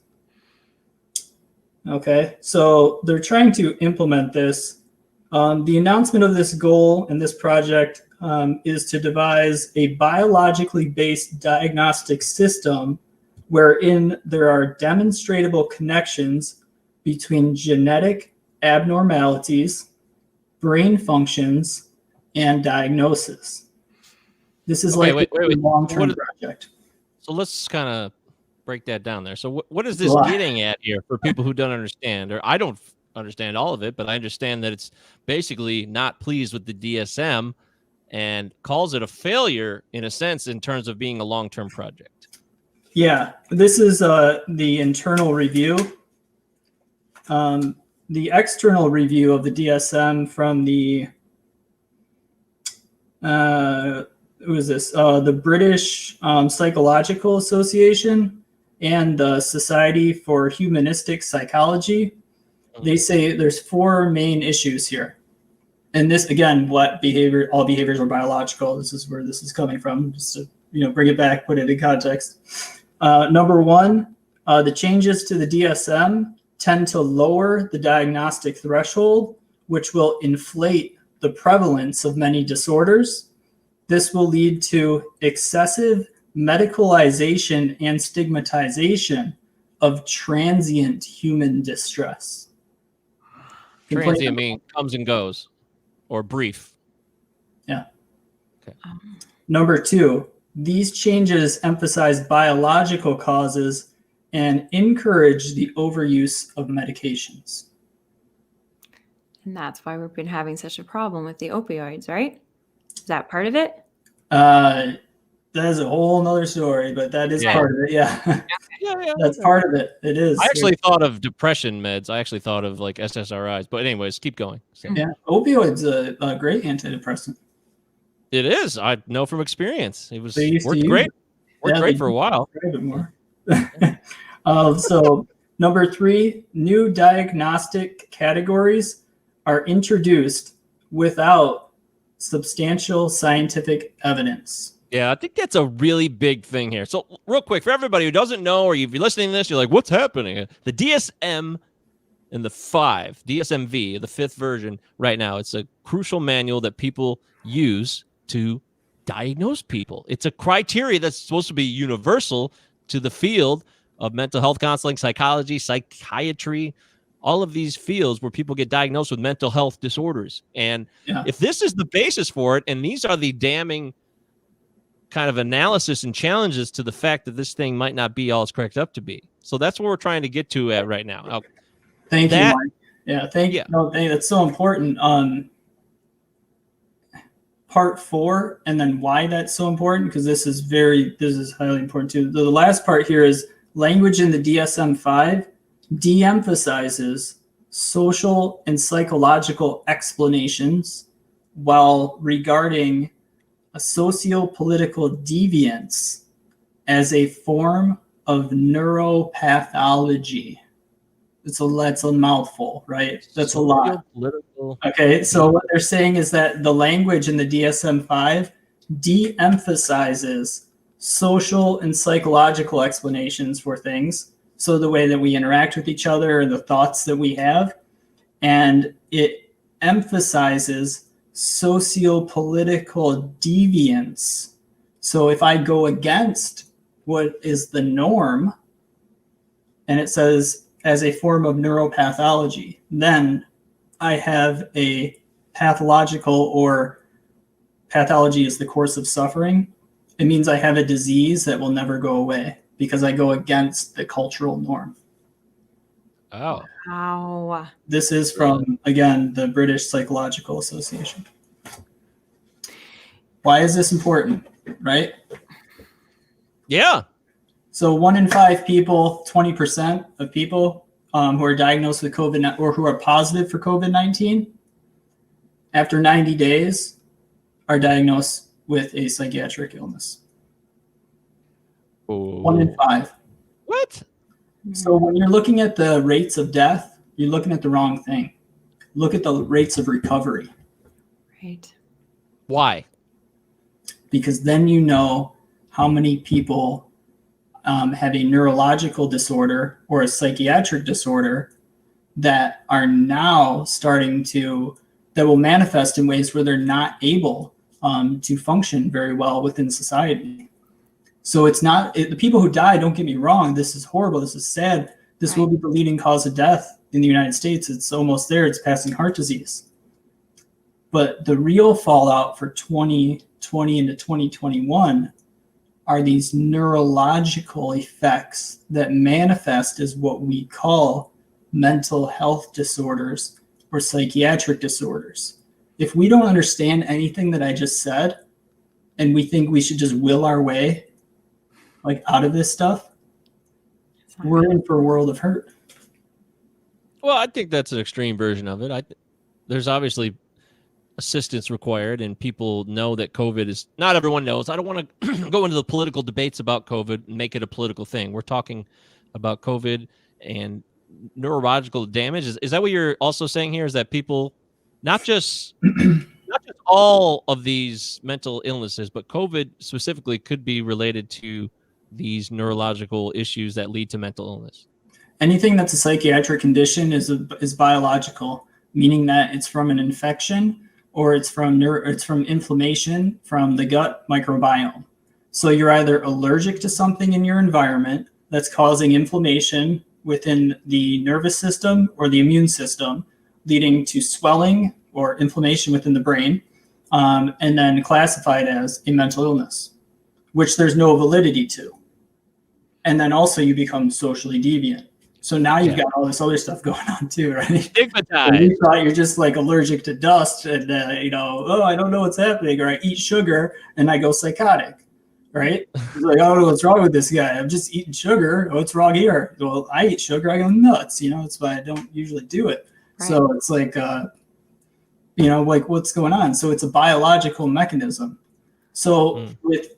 Okay, so they're trying to implement this. The announcement of this goal and this project is to devise a biologically based diagnostic system wherein there are demonstrable connections between genetic abnormalities, brain functions, and diagnosis. This is a long-term project. So let's kind of break that down there. So what is this getting at here for people who don't understand? Or I don't understand all of it, but I understand that it's basically not pleased with the DSM and calls it a failure in a sense in terms of being a long-term project. Yeah, this is the internal review. The external review of the DSM from the who is this? The British Psychological Association and the Society for Humanistic Psychology. They say there's 4 main issues here. And this, again, all behaviors are biological. This is where this is coming from, just to bring it back, put it in context. Number 1, the changes to the DSM tend to lower the diagnostic threshold, which will inflate the prevalence of many disorders. This will lead to excessive medicalization and stigmatization of transient human distress. Transient means comes and goes, or brief. Yeah. Okay. Number 2, these changes emphasize biological causes and encourage the overuse of medications. And that's why we've been having such a problem with the opioids, right? Is that part of it? That is a whole nother story, but that is part of it. Yeah. Yeah. That's part of it. It is. I actually thought of depression meds. I actually thought of like SSRIs, but anyways, keep going. So. Yeah. Opioids a great antidepressant. It is. I know from experience. It was worked great. Worked great for a while. A bit more. So number 3, new diagnostic categories are introduced without substantial scientific evidence. Yeah, I think that's a really big thing here. So real quick, for everybody who doesn't know, or if you're listening to this, you're like, what's happening? The DSM and the DSMV, the 5th version right now, it's a crucial manual that people use to diagnose people. It's a criteria that's supposed to be universal to the field of mental health counseling, psychology, psychiatry, all of these fields where people get diagnosed with mental health disorders. And if this is the basis for it, and these are the damning kind of analysis and challenges to the fact that this thing might not be all it's cracked up to be. So that's what we're trying to get to right now. Okay. Thank you, Mike. Yeah, thank you. No, that's so important. Part 4, and then why that's so important, because this is highly important too. The last part here is language in the DSM-5 de-emphasizes social and psychological explanations while regarding a socio-political deviance as a form of neuropathology. That's a mouthful, right? That's a lot. Okay, so what they're saying is that the language in the DSM-5 de-emphasizes social and psychological explanations for things. So the way that we interact with each other and the thoughts that we have, and it emphasizes socio-political deviance. So if I go against what is the norm, and it says as a form of neuropathology, then I have a pathological, or pathology is the course of suffering. It means I have a disease that will never go away because I go against the cultural norm. Oh. Wow. This is from, again, the British Psychological Association. Why is this important, right? Yeah. So 1 in 5 people, 20% of people who are diagnosed with COVID or who are positive for COVID-19, after 90 days are diagnosed with a psychiatric illness. Oh. 1 in 5. What? So when you're looking at the rates of death, you're looking at the wrong thing. Look at the rates of recovery. Right. Why? Because then you know how many people have a neurological disorder or a psychiatric disorder that are now starting to, that will manifest in ways where they're not able to function very well within society. So it's not, the people who die, don't get me wrong, this is horrible, this is sad. This will be the leading cause of death in the United States. It's almost there, it's passing heart disease. But the real fallout for 2020 into 2021 are these neurological effects that manifest as what we call mental health disorders or psychiatric disorders. If we don't understand anything that I just said, and we think we should just will our way like out of this stuff, we're in for a world of hurt. Well, I think that's an extreme version of it. There's obviously assistance required, and people know that COVID is, not everyone knows. I don't want to go into the political debates about COVID and make it a political thing. We're talking about COVID and neurological damage. Is that what you're also saying here? Is that people, not just all of these mental illnesses, but COVID specifically could be related to these neurological issues that lead to mental illness? Anything that's a psychiatric condition is biological, meaning that it's from an infection or it's from inflammation from the gut microbiome. So you're either allergic to something in your environment that's causing inflammation within the nervous system or the immune system, leading to swelling or inflammation within the brain, and then classified as a mental illness, which there's no validity to. And then also you become socially deviant. So now you've got all this other stuff going on too, right? Stigmatized. So you thought you're just like allergic to dust and, oh, I don't know what's happening, or I eat sugar and I go psychotic, right? It's like, I don't know what's wrong with this guy. I'm just eating sugar. What's wrong here? Well, I eat sugar. I go nuts. That's why I don't usually do it. Right. So it's like, like what's going on? So it's a biological mechanism. So with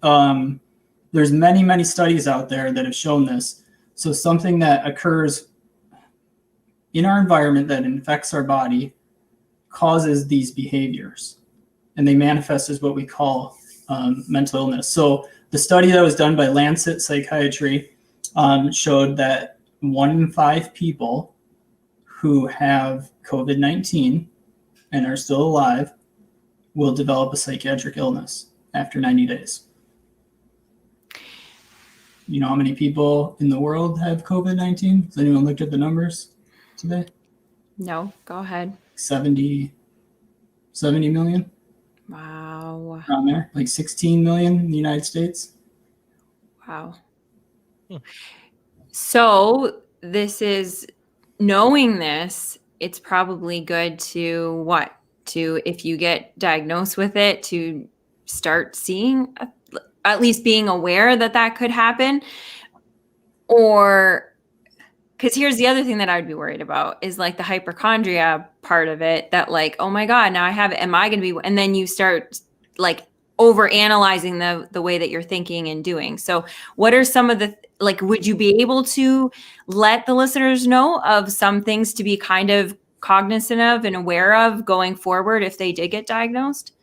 there's many, many studies out there that have shown this. So something that occurs in our environment that infects our body causes these behaviors, and they manifest as what we call mental illness. So the study that was done by Lancet Psychiatry showed that 1 in 5 people who have COVID-19 and are still alive will develop a psychiatric illness after 90 days. You know how many people in the world have COVID-19? Has anyone looked at the numbers today? No, go ahead. 70 million. Wow. Around there, like 16 million in the United States. Wow. So this is, knowing this, it's probably good to if you get diagnosed with it, to start seeing, at least being aware that could happen. Or, because here's the other thing that I'd be worried about is like the hypochondria part of it, that like, oh my God, now I have it. Am I going to be, and then you start like over analyzing the way that you're thinking and doing. So what are some of the, would you be able to let the listeners know of some things to be kind of cognizant of and aware of going forward if they did get diagnosed?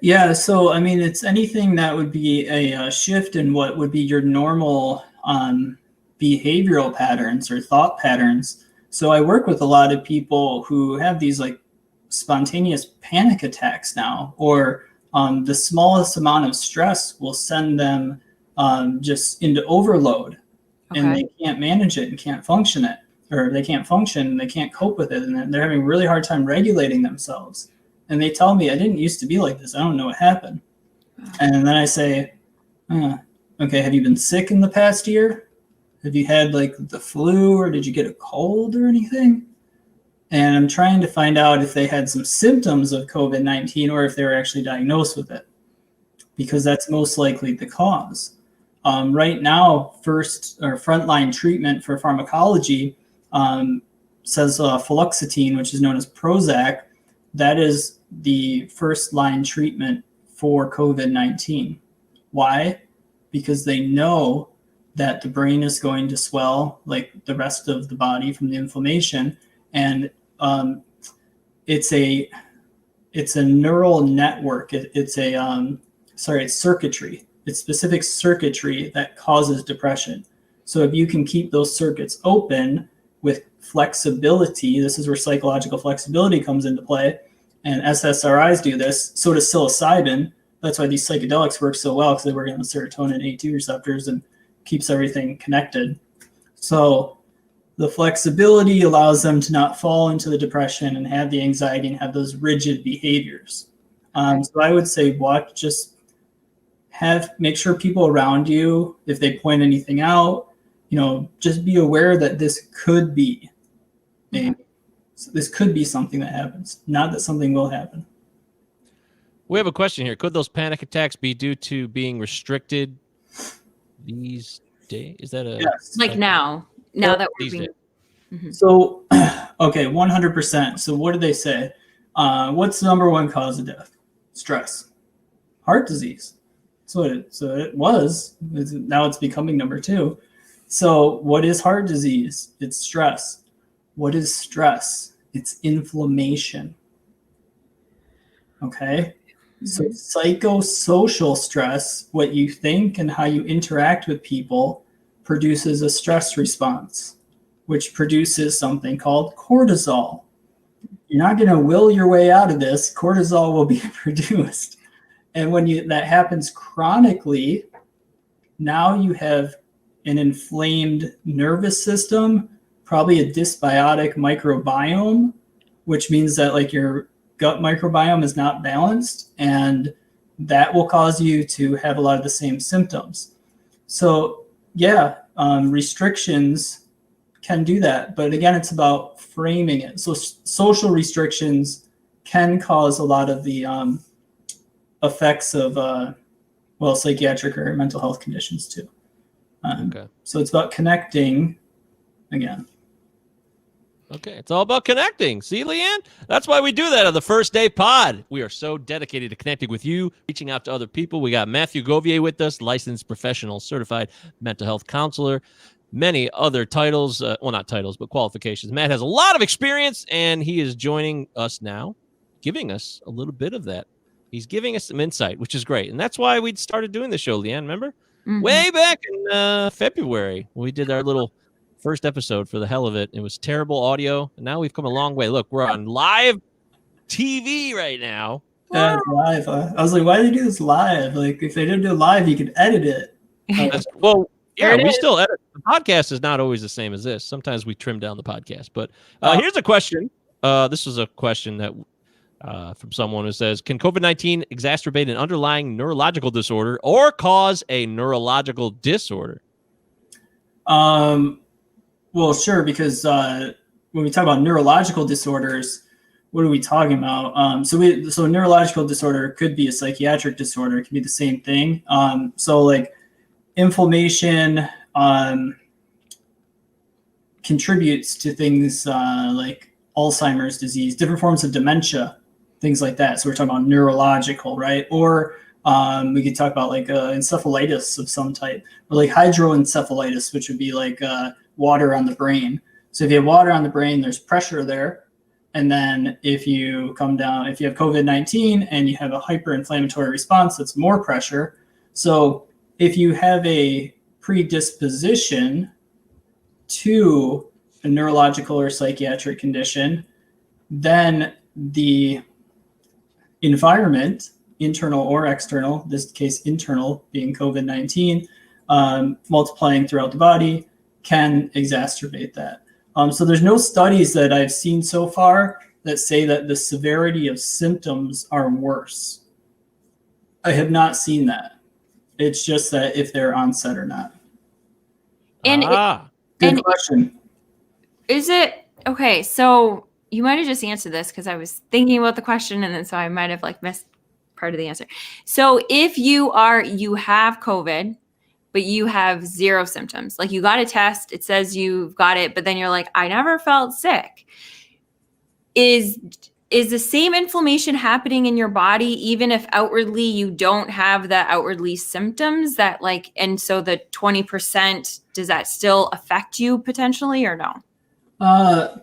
Yeah, so I mean, it's anything that would be a shift in what would be your normal behavioral patterns or thought patterns So I work with a lot of people who have these like spontaneous panic attacks now, or the smallest amount of stress will send them just into overload, and they can't manage it and can't function it, or they can't function and they can't cope with it, and they're having a really hard time regulating themselves. And they tell me, I didn't used to be like this. I don't know what happened. And then I say, okay, have you been sick in the past year? Have you had like the flu, or did you get a cold or anything? And I'm trying to find out if they had some symptoms of COVID-19 or if they were actually diagnosed with it, because that's most likely the cause. Right now, frontline treatment for pharmacology says fluoxetine, which is known as Prozac. That is the first line treatment for COVID-19. Why? Because they know that the brain is going to swell like the rest of the body from the inflammation, and it's a neural network. It's circuitry. It's specific circuitry that causes depression. So if you can keep those circuits open with flexibility, this is where psychological flexibility comes into play, and SSRIs do this. So does psilocybin. That's why these psychedelics work so well, because they work on the serotonin A2 receptors and keeps everything connected. So the flexibility allows them to not fall into the depression and have the anxiety and have those rigid behaviors. So I would say make sure people around you, if they point anything out, just be aware that this could be this could be something that happens, not that something will happen. We have a question here. Could those panic attacks be due to being restricted these days? Is that yes. Like now that we're these being... Mm-hmm. So, okay, 100%. So what did they say? What's the number one cause of death? Stress. Heart disease. So it was. Now it's becoming number 2. So what is heart disease? It's stress. What is stress? It's inflammation. Okay? So psychosocial stress, what you think and how you interact with people, produces a stress response, which produces something called cortisol. You're not going to will your way out of this. Cortisol will be produced. And when that happens chronically, now you have an inflamed nervous system, probably a dysbiotic microbiome, which means that like your gut microbiome is not balanced, and that will cause you to have a lot of the same symptoms. So restrictions can do that, but again, it's about framing it. So social restrictions can cause a lot of the effects of psychiatric or mental health conditions too. So it's about connecting again. Okay, it's all about connecting. See, Leanne? That's why we do that on the First Day Pod. We are so dedicated to connecting with you, reaching out to other people. We got Matthew Govier with us, licensed professional, certified mental health counselor, many other titles. Not titles, but qualifications. Matt has a lot of experience, and he is joining us now, giving us a little bit of that. He's giving us some insight, which is great. And that's why we started doing the show, Leanne, remember? Mm-hmm. Way back in February, we did our little first episode for the hell of it. It was terrible audio, and now we've come a long way. Look, we're on live TV right now. Yeah, live. I was like, why did they do this live? Like, if they didn't do it live, you could edit it. We still edit. The podcast is not always the same as this. Sometimes we trim down the podcast. But here's a question. This was a question that from someone who says, can COVID-19 exacerbate an underlying neurological disorder or cause a neurological disorder? Well, sure, because when we talk about neurological disorders, what are we talking about? So neurological disorder could be a psychiatric disorder. It can be the same thing. So like inflammation contributes to things like Alzheimer's disease, different forms of dementia, things like that. So we're talking about neurological, right? Or we could talk about like encephalitis of some type, or like hydroencephalitis, which would be like water on the brain. So if you have water on the brain, there's pressure there. And then if you have COVID-19 and you have a hyperinflammatory response, that's more pressure. So if you have a predisposition to a neurological or psychiatric condition, then the environment, internal or external, this case internal being COVID-19, multiplying throughout the body, can exacerbate that. So there's no studies that I've seen so far that say that the severity of symptoms are worse. I have not seen that. It's just that if they're onset or not. And Good question. Is it okay? So you might have just answered this because I was thinking about the question, and then so I might have like missed part of the answer. So if you have COVID, but you have zero symptoms, like you got a test, it says you've got it, but then you're like, I never felt sick. Is the same inflammation happening in your body, even if outwardly you don't have the outwardly symptoms that like, and so the 20%, does that still affect you potentially or no?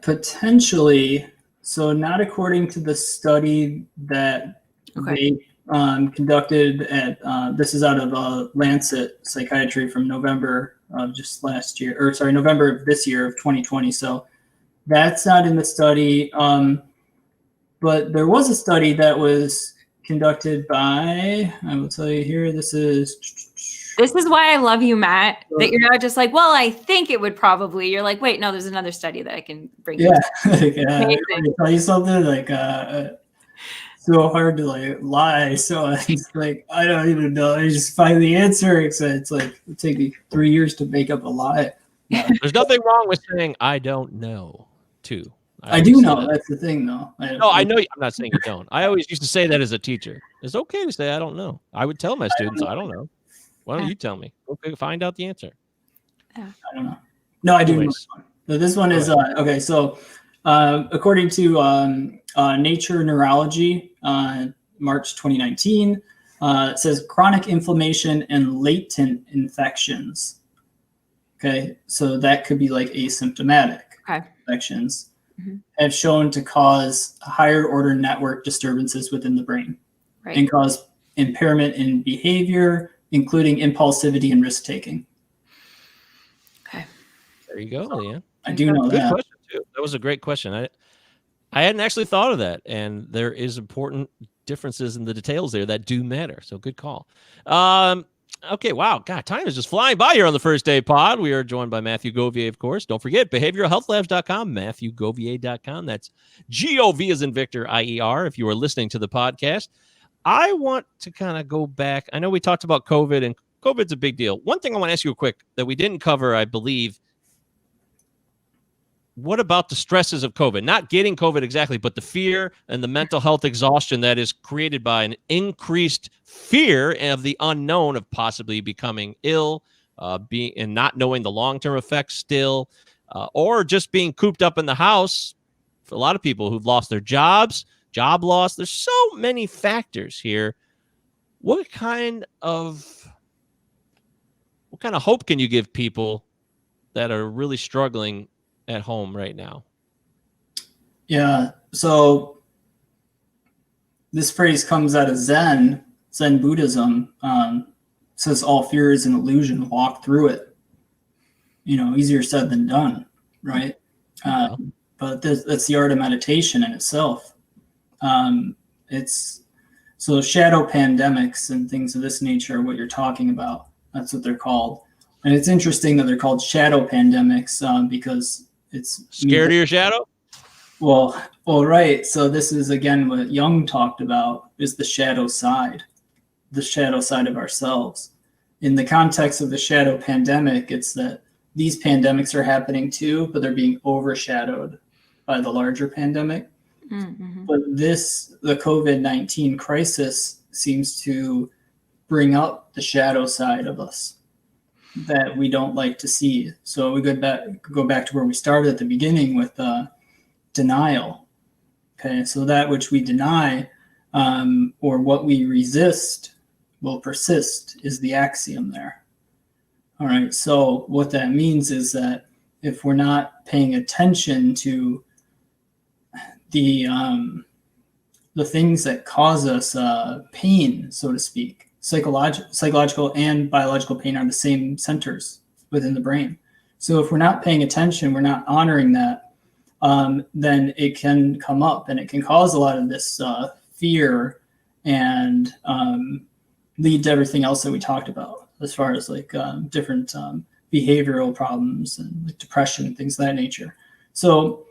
Potentially. So not according to the study that they conducted at, this is out of Lancet Psychiatry from November of just last year, or sorry, November of this year of 2020. So that's not in the study. But there was a study that was conducted by, I will tell you here, this is why I love you, Matt, that you're not just like, well, I think it would probably, you're like, wait, no, there's another study that I can bring you. Like, I tell you something, like, so hard to like lie. So it's like, I don't even know. I just find the answer. It's like, it would take me 3 years to make up a lie. There's nothing wrong with saying, I don't know, too. I do know. That's the thing, though. No, I know. I'm not saying you don't. I always used to say that as a teacher. It's okay to say, I don't know. I would tell my students, I don't know. Why don't you tell me? Okay, find out the answer. I don't know. No, I do know. So this one is, okay, so according to Nature Neurology, March 2019, it says chronic inflammation and latent infections. Okay, so that could be like asymptomatic infections. Have shown to cause higher order network disturbances within the brain and cause impairment in behavior, including impulsivity and risk taking. Okay. There you go, Leanne. I do know Good that. question, too. That was a great question. I hadn't actually thought of that, and there is important differences in the details there that do matter. So good call. Okay, wow. God, time is just flying by here on the First Day Pod. We are joined by Matthew Govier, of course. Don't forget, behavioralhealthlabs.com, MatthewGovier.com. That's G-O-V as in Victor, I-E-R, if you are listening to the podcast. I want to kind of go back. I know we talked about COVID, and COVID's a big deal. One thing I want to ask you quick that we didn't cover, I believe, what about the stresses of COVID? Not getting COVID exactly, but the fear and the mental health exhaustion that is created by an increased fear of the unknown of possibly becoming ill, and not knowing the long-term effects still, or just being cooped up in the house. For a lot of people who've lost their jobs, job loss, there's so many factors here. What kind of hope can you give people that are really struggling at home right now? Yeah. So this phrase comes out of Zen Buddhism. Says all fear is an illusion. Walk through it. Easier said than done, right? But that's the art of meditation in itself. It's so shadow pandemics and things of this nature are what you're talking about. That's what they're called. And it's interesting that they're called shadow pandemics because it's scared of your shadow. Well, right. So this is again what Jung talked about is the shadow side of ourselves. In the context of the shadow pandemic, it's that these pandemics are happening too, but they're being overshadowed by the larger pandemic. Mm-hmm. But the COVID-19 crisis seems to bring up the shadow side of us that we don't like to see. So we go back to where we started at the beginning with denial. Okay, so that which we deny or what we resist will persist is the axiom there. All right, so what that means is that if we're not paying attention to the things that cause us pain, so to speak, psychological and biological pain are the same centers within the brain. So if we're not paying attention, we're not honoring that, then it can come up and it can cause a lot of this fear and lead to everything else that we talked about as far as like different behavioral problems and like depression and things of that nature. So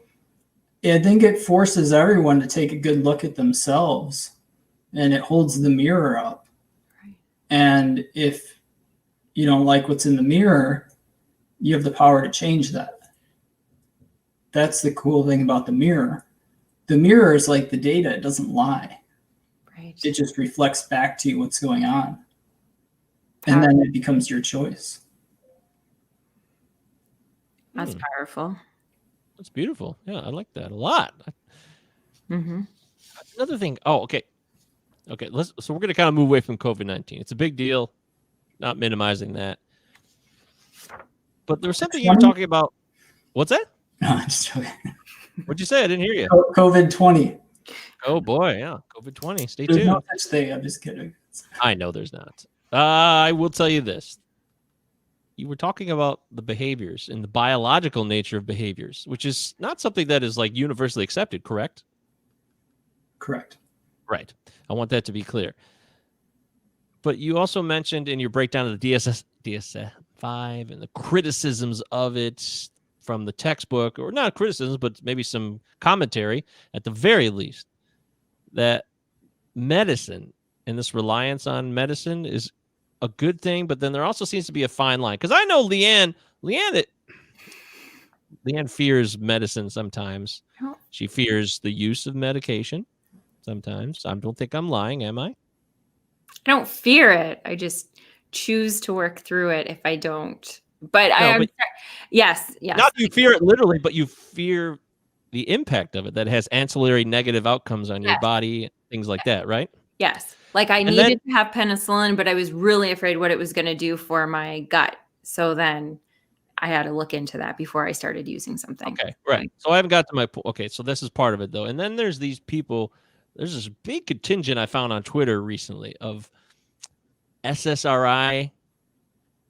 I think it forces everyone to take a good look at themselves, and it holds the mirror up. Right. And if you don't like what's in the mirror, you have the power to change that. That's the cool thing about the mirror. The mirror is like the data. It doesn't lie. Right. It just reflects back to you what's going on. And then it becomes your choice. That's powerful. That's beautiful. Yeah, I like that a lot. Mm-hmm. Another thing. Oh, okay. Okay, so we're going to kind of move away from COVID-19. It's a big deal. Not minimizing that. But there was something you were talking about. What's that? No, I'm just joking. What'd you say? I didn't hear you. COVID-20. Oh, boy. Yeah. COVID-20. Stay There's tuned. no such thing. I'm just kidding. I know there's not. I will tell you this. You were talking about the behaviors and the biological nature of behaviors, which is not something that is like universally accepted, correct? Correct. Right. I want that to be clear. But you also mentioned in your breakdown of the DSM-5 and the criticisms of it from the textbook, or not criticisms, but maybe some commentary at the very least, that medicine and this reliance on medicine is a good thing, but then there also seems to be a fine line. Because I know Leanne fears medicine sometimes. She fears the use of medication sometimes. I don't think I'm lying, am I? I don't fear it. I just choose to work through it if I don't. But yes. Not you fear it literally, but you fear the impact of it that has ancillary negative outcomes on your body, things like that, right? Yes. Like I needed to have penicillin, but I was really afraid what it was going to do for my gut. So then I had to look into that before I started using something. Okay, right. So I haven't got to my point. Okay, so this is part of it, though. And then there's these people, there's this big contingent I found on Twitter recently of SSRI,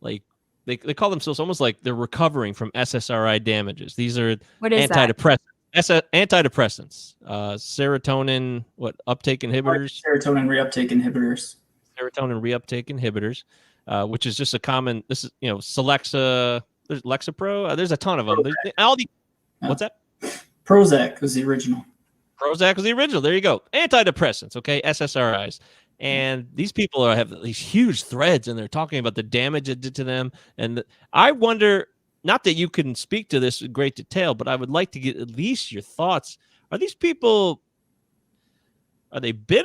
like they call themselves almost like they're recovering from SSRI damages. These are antidepressants. Antidepressants, serotonin, uptake inhibitors? Serotonin reuptake inhibitors. Serotonin reuptake inhibitors, which is just a common, this is, Celexa, there's Lexapro, there's a ton of them. What's that? Prozac was the original. Prozac was the original. There you go. Antidepressants, okay, SSRIs. And these people have these huge threads, and they're talking about the damage it did to them. And I wonder, not that you can speak to this in great detail, but I would like to get at least your thoughts. Are these people, are they bitter?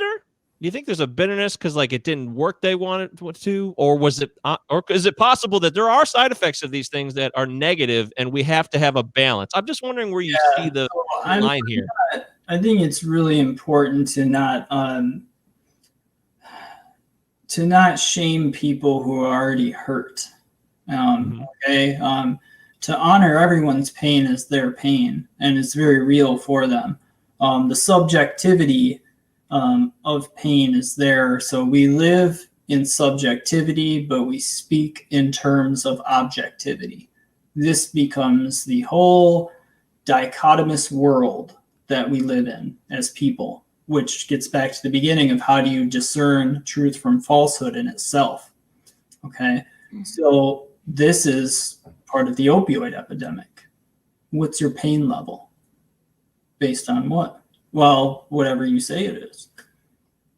Do you think there's a bitterness because like it didn't work they wanted to, or was it, or is it possible that there are side effects of these things that are negative, and we have to have a balance? I'm just wondering where you see the line here. I think it's really important to not shame people who are already hurt. Okay. To honor everyone's pain as their pain, and it's very real for them. The subjectivity of pain is there. So we live in subjectivity, but we speak in terms of objectivity. This becomes the whole dichotomous world that we live in as people, which gets back to the beginning of how do you discern truth from falsehood in itself. Okay. So this is part of the opioid epidemic. What's your pain level? Based on what? Well, whatever you say it is.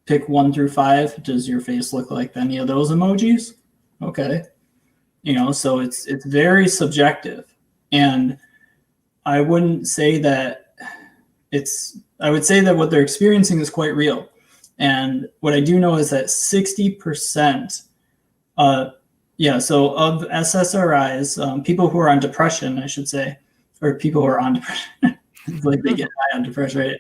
Pick 1 through 5. Does your face look like any of those emojis? Okay. So it's very subjective. And I wouldn't say that I would say that what they're experiencing is quite real. And what I do know is that 60%, so of SSRIs, people who are on depression, I should say, or people who are on depression, like they get high on depression, right?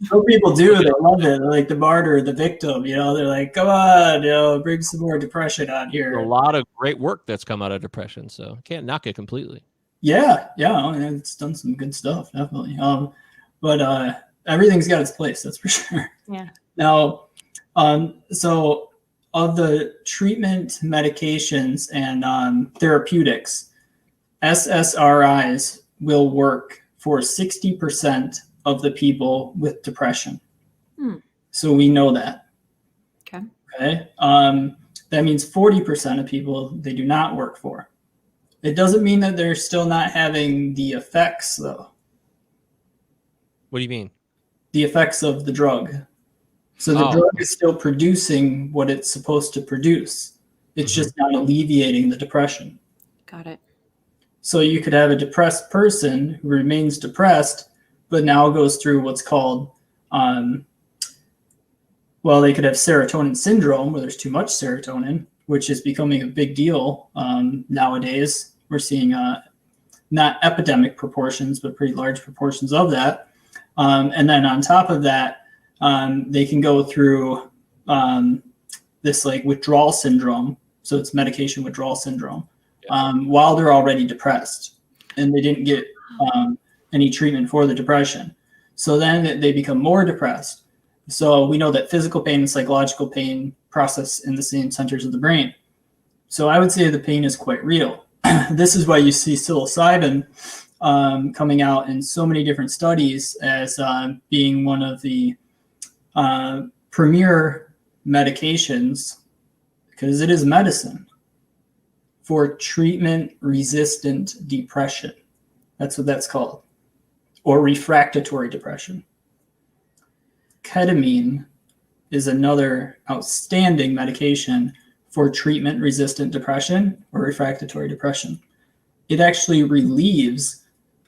Some people do, they love it. They're like the martyr, the victim, they're like, come on, bring some more depression on here. A lot of great work that's come out of depression, so can't knock it completely. Yeah, it's done some good stuff, definitely. But everything's got its place, that's for sure. Yeah. Now, so of the treatment medications and therapeutics, SSRIs will work for 60% of the people with depression. So we know that. Okay. That means 40% of people they do not work for. It doesn't mean that they're still not having the effects, though. What do you mean? The effects of the drug. So the drug is still producing what it's supposed to produce. It's just not alleviating the depression. Got it. So you could have a depressed person who remains depressed, but now goes through what's called, they could have serotonin syndrome, where there's too much serotonin, which is becoming a big deal nowadays. We're seeing not epidemic proportions, but pretty large proportions of that. And then on top of that, they can go through this like withdrawal syndrome. So it's medication withdrawal syndrome while they're already depressed and they didn't get any treatment for the depression. So then they become more depressed. So we know that physical pain and psychological pain process in the same centers of the brain. So I would say the pain is quite real. This is why you see psilocybin coming out in so many different studies as being one of the premier medications, because it is medicine for treatment-resistant depression. That's what that's called, or refractory depression. Ketamine is another outstanding medication for treatment-resistant depression or refractory depression. It actually relieves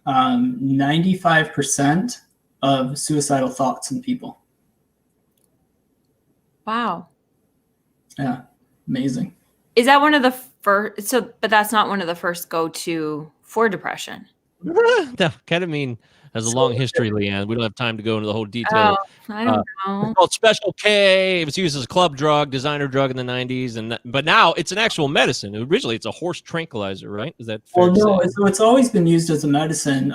95% of suicidal thoughts in people. Wow. Yeah, amazing. Is that one of the first? But that's not one of the first go-to for depression. No, ketamine has a long history, Leanne. We don't have time to go into the whole detail. I don't know. It's called Special K. It was used as a club drug, designer drug in the 90s, but now it's an actual medicine. Originally, it's a horse tranquilizer, right? Is that fair to say? So it's always been used as a medicine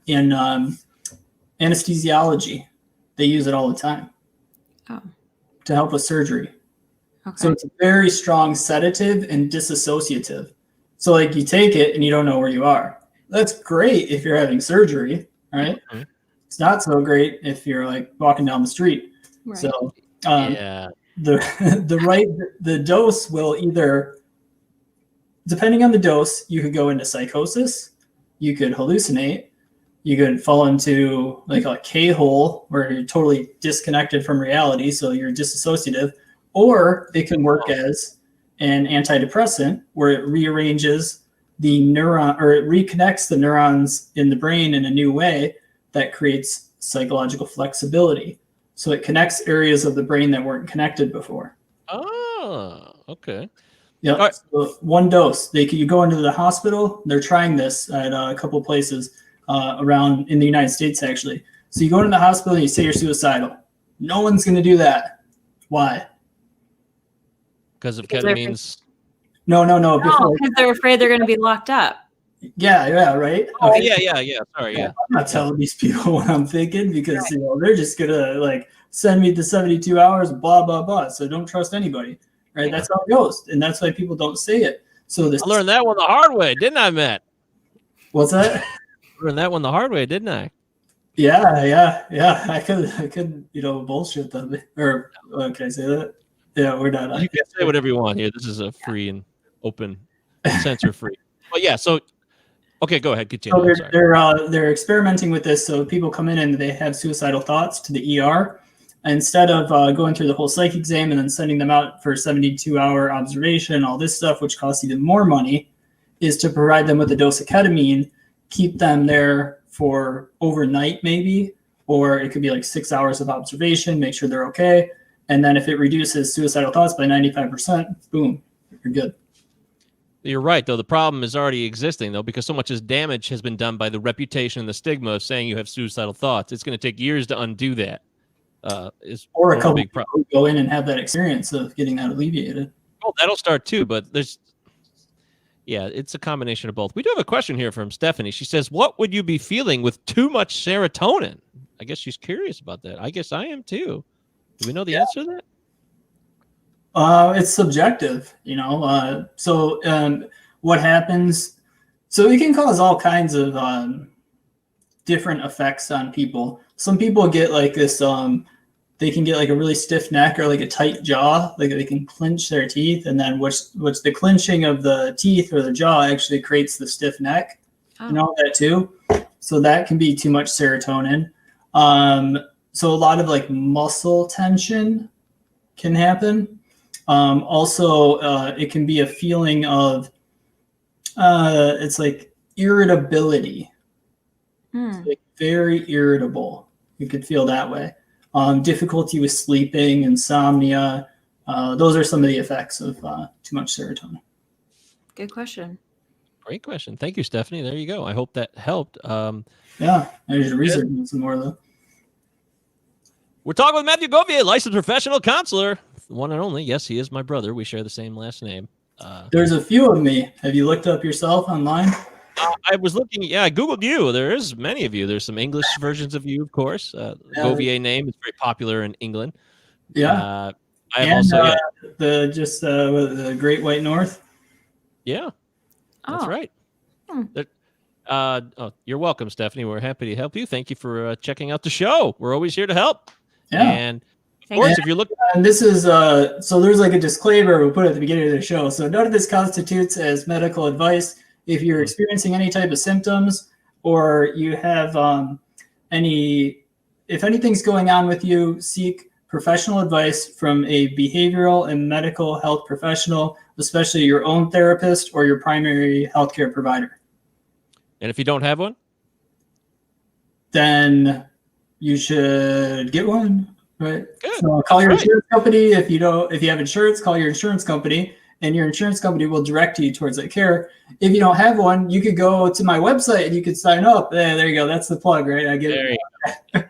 in anesthesiology. They use it all the time to help with surgery. Okay. So it's a very strong sedative and disassociative. So like you take it and you don't know where you are. That's great if you're having surgery, right? Mm-hmm. It's not so great if you're like walking down the street. Right. So the dose will either, depending on the dose, you could go into psychosis, you could hallucinate, you could fall into like a K-hole where you're totally disconnected from reality, so you're disassociative, or it can work as an antidepressant where it rearranges the neuron, or it reconnects the neurons in the brain in a new way that creates psychological flexibility. So it connects areas of the brain that weren't connected before. Oh, okay. Yeah. Right. So one dose. You go into the hospital. They're trying this at a couple of places around in the United States, actually. So you go into the hospital and you say you're suicidal. No one's going to do that. Why? Because of ketamine's. No. Because they're afraid they're going to be locked up. Yeah, right. Oh, okay. yeah. Sorry, yeah. I'm not telling these people what I'm thinking because they're just gonna like send me the 72 hours, blah blah blah. So don't trust anybody, right? Yeah. That's how it goes, and that's why people don't say it. So I learned that one the hard way, didn't I, Matt? What's that? I learned that one the hard way, didn't I? Yeah. I could bullshit them, or can I say that? Yeah, we're not. You can say whatever you want here. This is a free and open, censor free. But yeah, so. Okay, go ahead. Continue. So they're experimenting with this. So people come in and they have suicidal thoughts to the ER. Instead of going through the whole psych exam and then sending them out for 72-hour observation and all this stuff, which costs even more money, is to provide them with a dose of ketamine, keep them there for overnight maybe, or it could be like 6 hours of observation, make sure they're okay. And then if it reduces suicidal thoughts by 95%, boom, you're good. You're right, though. The problem is already existing, though, because so much damage has been done by the reputation and the stigma of saying you have suicidal thoughts. It's going to take years to undo that. Or a couple people go in and have that experience of getting that alleviated. Oh, that'll start too, but it's a combination of both. We do have a question here from Stephanie. She says, what would you be feeling with too much serotonin? I guess she's curious about that. I guess I am too. Do we know the answer to that? It's subjective, So what happens? So it can cause all kinds of different effects on people. Some people get like this, they can get like a really stiff neck or like a tight jaw, like they can clench their teeth, and then what's the clenching of the teeth or the jaw actually creates the stiff neck and all that too. So that can be too much serotonin. So a lot of like muscle tension can happen. Also, it can be a feeling of, it's like irritability. It's like very irritable. You could feel that way. Difficulty with sleeping, insomnia. Those are some of the effects of too much serotonin. Good question. Great question. Thank you, Stephanie. There you go. I hope that helped. Yeah, I should research some more though. We're talking with Matthew Govier, licensed professional counselor, the one and only. Yes, he is my brother. We share the same last name. There's a few of me. Have you looked up yourself online? I was looking. Yeah, I Googled you. There is many of you. There's some English versions of you, of course. Govier name is very popular in England. Yeah. I have also the Great White North. Yeah, that's right. You're welcome, Stephanie. We're happy to help you. Thank you for checking out the show. We're always here to help. Yeah. And of course, if you're looking, and this is so there's like a disclaimer we put at the beginning of the show. So none of this constitutes as medical advice. If you're experiencing any type of symptoms, or you have if anything's going on with you, seek professional advice from a behavioral and medical health professional, especially your own therapist or your primary healthcare provider. and if you don't have one, then you should get one, right? Good. So call your insurance company. If you have insurance, call your insurance company, and your insurance company will direct you towards that care. If you don't have one, you could go to my website and you could sign up. There you go. That's the plug, right? I get there it.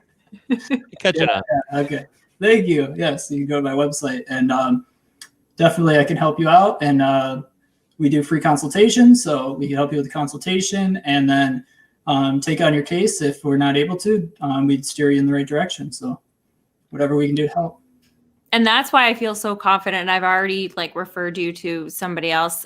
you catch it up. Yeah, okay. Thank you. Yes, you can go to my website, and definitely I can help you out. And we do free consultations, so we can help you with the consultation, and then take on your case. If we're not able to, we'd steer you in the right direction. So whatever we can do to help. And that's why I feel so confident. I've already referred you to somebody else.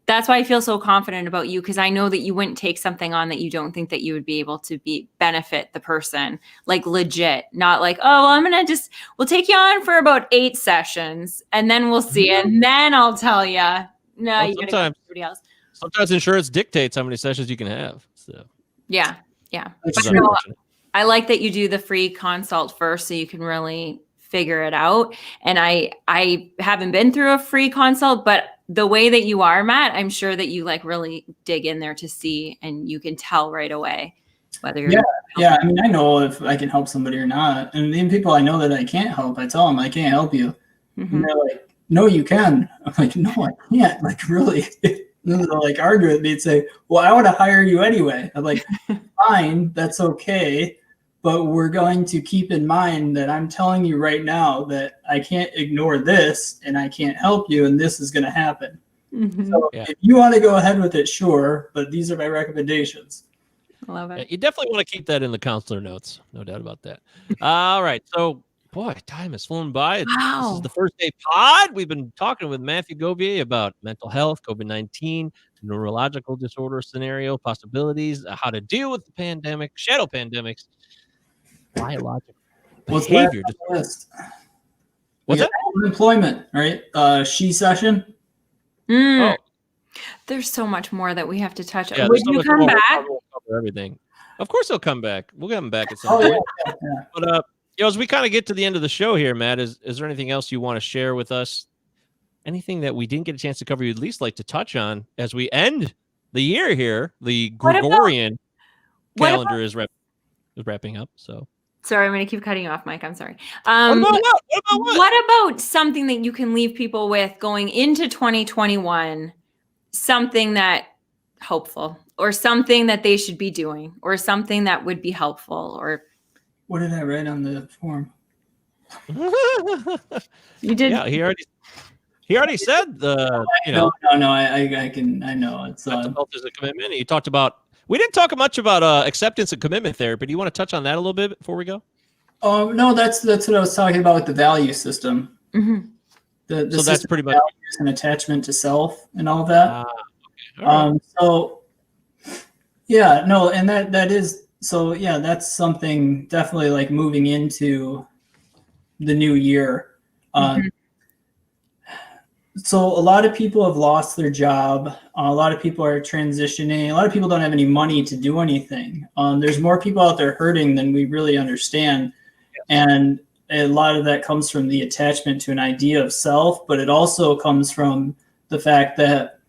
That's why I feel so confident about you, because I know that you wouldn't take something on that you don't think that you would be able to benefit the person, legit, not we'll take you on for about 8 sessions and then we'll see. And then I'll tell you, no, you gotta go to somebody else. Sometimes insurance dictates how many sessions you can have. So yeah. Which is But no, unfortunate. I like that you do the free consult first so you can really figure it out. And I haven't been through a free consult, but the way that you are, Matt, I'm sure that you really dig in there to see, and you can tell right away whether you're yeah. I mean, I know if I can help somebody or not. And even people I know that I can't help, I tell them I can't help you. Mm-hmm. And they're like, no, you can. I'm like, no, I can't. Really. And they'll argue with me and say, well, I want to hire you anyway. I'm like, fine, that's okay. But we're going to keep in mind that I'm telling you right now that I can't ignore this and I can't help you, and this is going to happen. Mm-hmm. So if you want to go ahead with it, sure, but these are my recommendations. I love it. Yeah, you definitely want to keep that in the counselor notes. No doubt about that. All right. So, boy, time has flown by. Wow. This is the first day pod. We've been talking with Matthew Govier about mental health, COVID-19, neurological disorder scenario, possibilities, how to deal with the pandemic, shadow pandemics, biological behavior. What's that? Unemployment, right? She session. Mm. Oh. There's so much more that we have to touch on. Yeah, Would there's so you much come more. back? We'll cover everything. Of course he'll come back. We'll get him back at some point. Yeah. But as we kind of get to the end of the show here, Matt, is there anything else you want to share with us? Anything that we didn't get a chance to cover you'd at least like to touch on as we end the year here? The Gregorian calendar is wrapping up. So sorry, I'm going to keep cutting you off, Mike. I'm sorry. What about what? What about something that you can leave people with going into 2021? Something that hopeful, or something that they should be doing, or something that would be helpful, or what did I write on the form? You did. Yeah, he already said the. No, I know it's. There's a commitment. You talked about. We didn't talk much about acceptance and commitment therapy. Do you want to touch on that a little bit before we go? No, that's what I was talking about with the value system. Mm-hmm. The so that's pretty much values and attachment to self and all that. Okay. All right. So Yeah, no, and that is so. Yeah, that's something definitely like moving into the new year. Mhm. So a lot of people have lost their job. A lot of people are transitioning. A lot of people don't have any money to do anything. There's more people out there hurting than we really understand, and a lot of that comes from the attachment to an idea of self, but it also comes from the fact that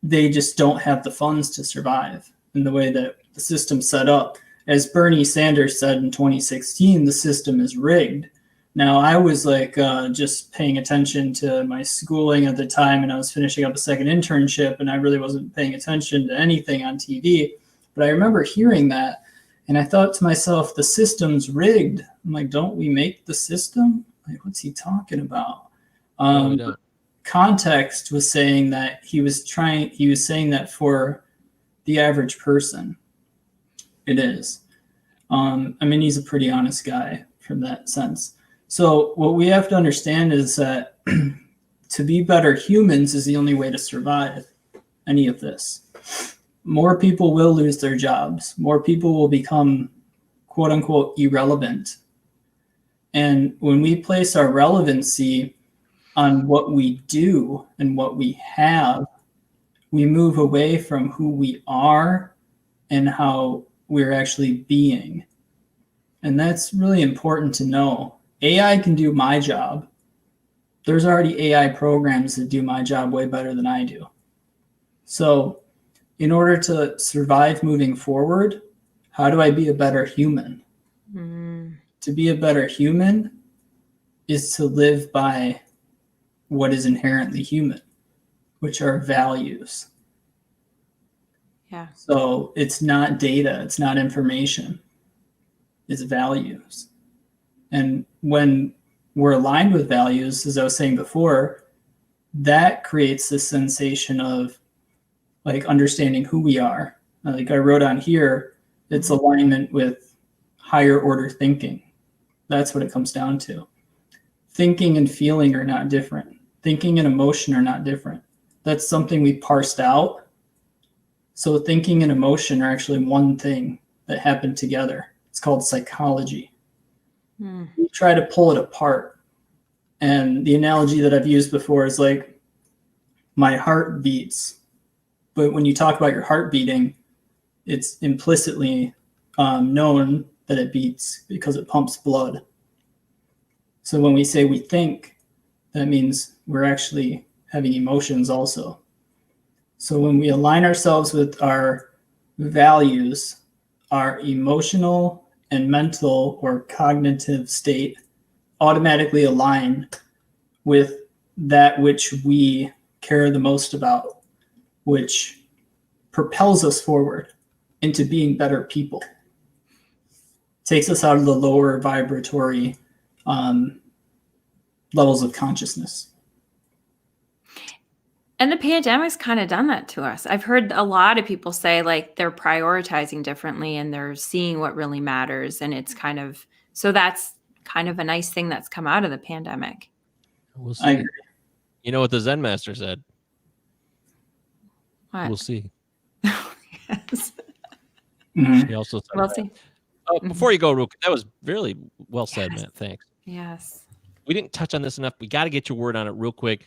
they just don't have the funds to survive in the way that the system's set up. As Bernie Sanders said in 2016, the system is rigged. Now, I was like just paying attention to my schooling at the time, and I was finishing up a second internship, and I really wasn't paying attention to anything on TV. But I remember hearing that, and I thought to myself, the system's rigged. I'm like, don't we make the system? Like, what's he talking about? No, we don't. Context was saying that he was saying that for the average person, it is. I mean, he's a pretty honest guy from that sense. So what we have to understand is that to be better humans is the only way to survive any of this. More people will lose their jobs. More people will become quote unquote irrelevant. And when we place our relevancy on what we do and what we have, we move away from who we are and how we're actually being. And that's really important to know. AI can do my job. There's already AI programs that do my job way better than I do. So in order to survive moving forward, how do I be a better human? To be a better human is to live by what is inherently human, which are values. Yeah. So it's not data, it's not information, it's values. And when we're aligned with values, as I was saying before, that creates this sensation of like understanding who we are. Like I wrote on here, it's alignment with higher order thinking. That's what it comes down to. Thinking and feeling are not different. Thinking and emotion are not different. That's something we parsed out. So thinking and emotion are actually one thing that happen together. It's called psychology. We try to pull it apart. And the analogy that I've used before is like my heart beats. But when you talk about your heart beating, it's implicitly known that it beats because it pumps blood. So when we say we think, that means we're actually having emotions also. So when we align ourselves with our values, our emotional and mental or cognitive state automatically align with that which we care the most about, which propels us forward into being better people. Takes us out of the lower vibratory levels of consciousness. And the pandemic's kind of done that to us. I've heard a lot of people say like they're prioritizing differently and they're seeing what really matters. And it's kind of, so that's kind of a nice thing that's come out of the pandemic. We'll see. I agree. You know what the Zen master said? What? We'll see. Yes. Mhm. He also said We'll that. see. Before you go, Rook, that was really well said, Yes. Matt. Thanks. Yes. We didn't touch on this enough. We got to get your word on it real quick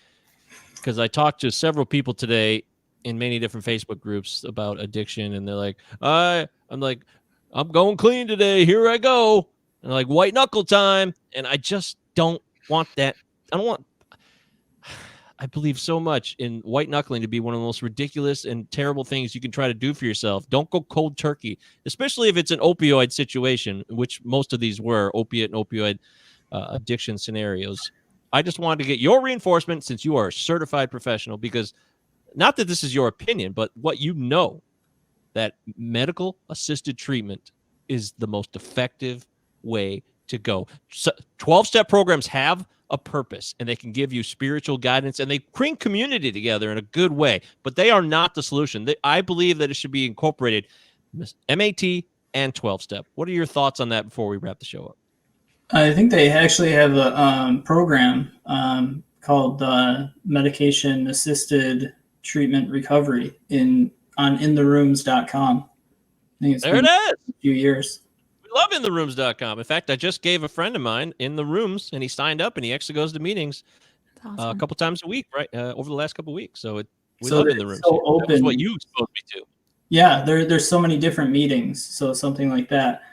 because I talked to several people today in many different Facebook groups about addiction, and they're like, I'm like, I'm going clean today. Here I go. And like white knuckle time. And I just don't want that. I believe so much in white knuckling to be one of the most ridiculous and terrible things you can try to do for yourself. Don't go cold turkey, especially if it's an opioid situation, which most of these were opiate and opioid addiction scenarios. I just wanted to get your reinforcement since you are a certified professional, because not that this is your opinion, but what you know, that medical assisted treatment is the most effective way to go. 12-step programs have a purpose and they can give you spiritual guidance and they bring community together in a good way, but they are not the solution. I believe that it should be incorporated MAT and 12-step. What are your thoughts on that before we wrap the show up? I think they actually have a program called medication assisted treatment recovery on intherooms.com. think it's There been it is. a few years. We love intherooms.com. In fact, I just gave a friend of mine in the rooms, and he signed up, and he actually goes to meetings That's awesome. a couple times a week, right? Over the last couple of weeks. So we So love they're in the rooms. so That was open. what you exposed me to. Yeah, there's so many different meetings, so something like that.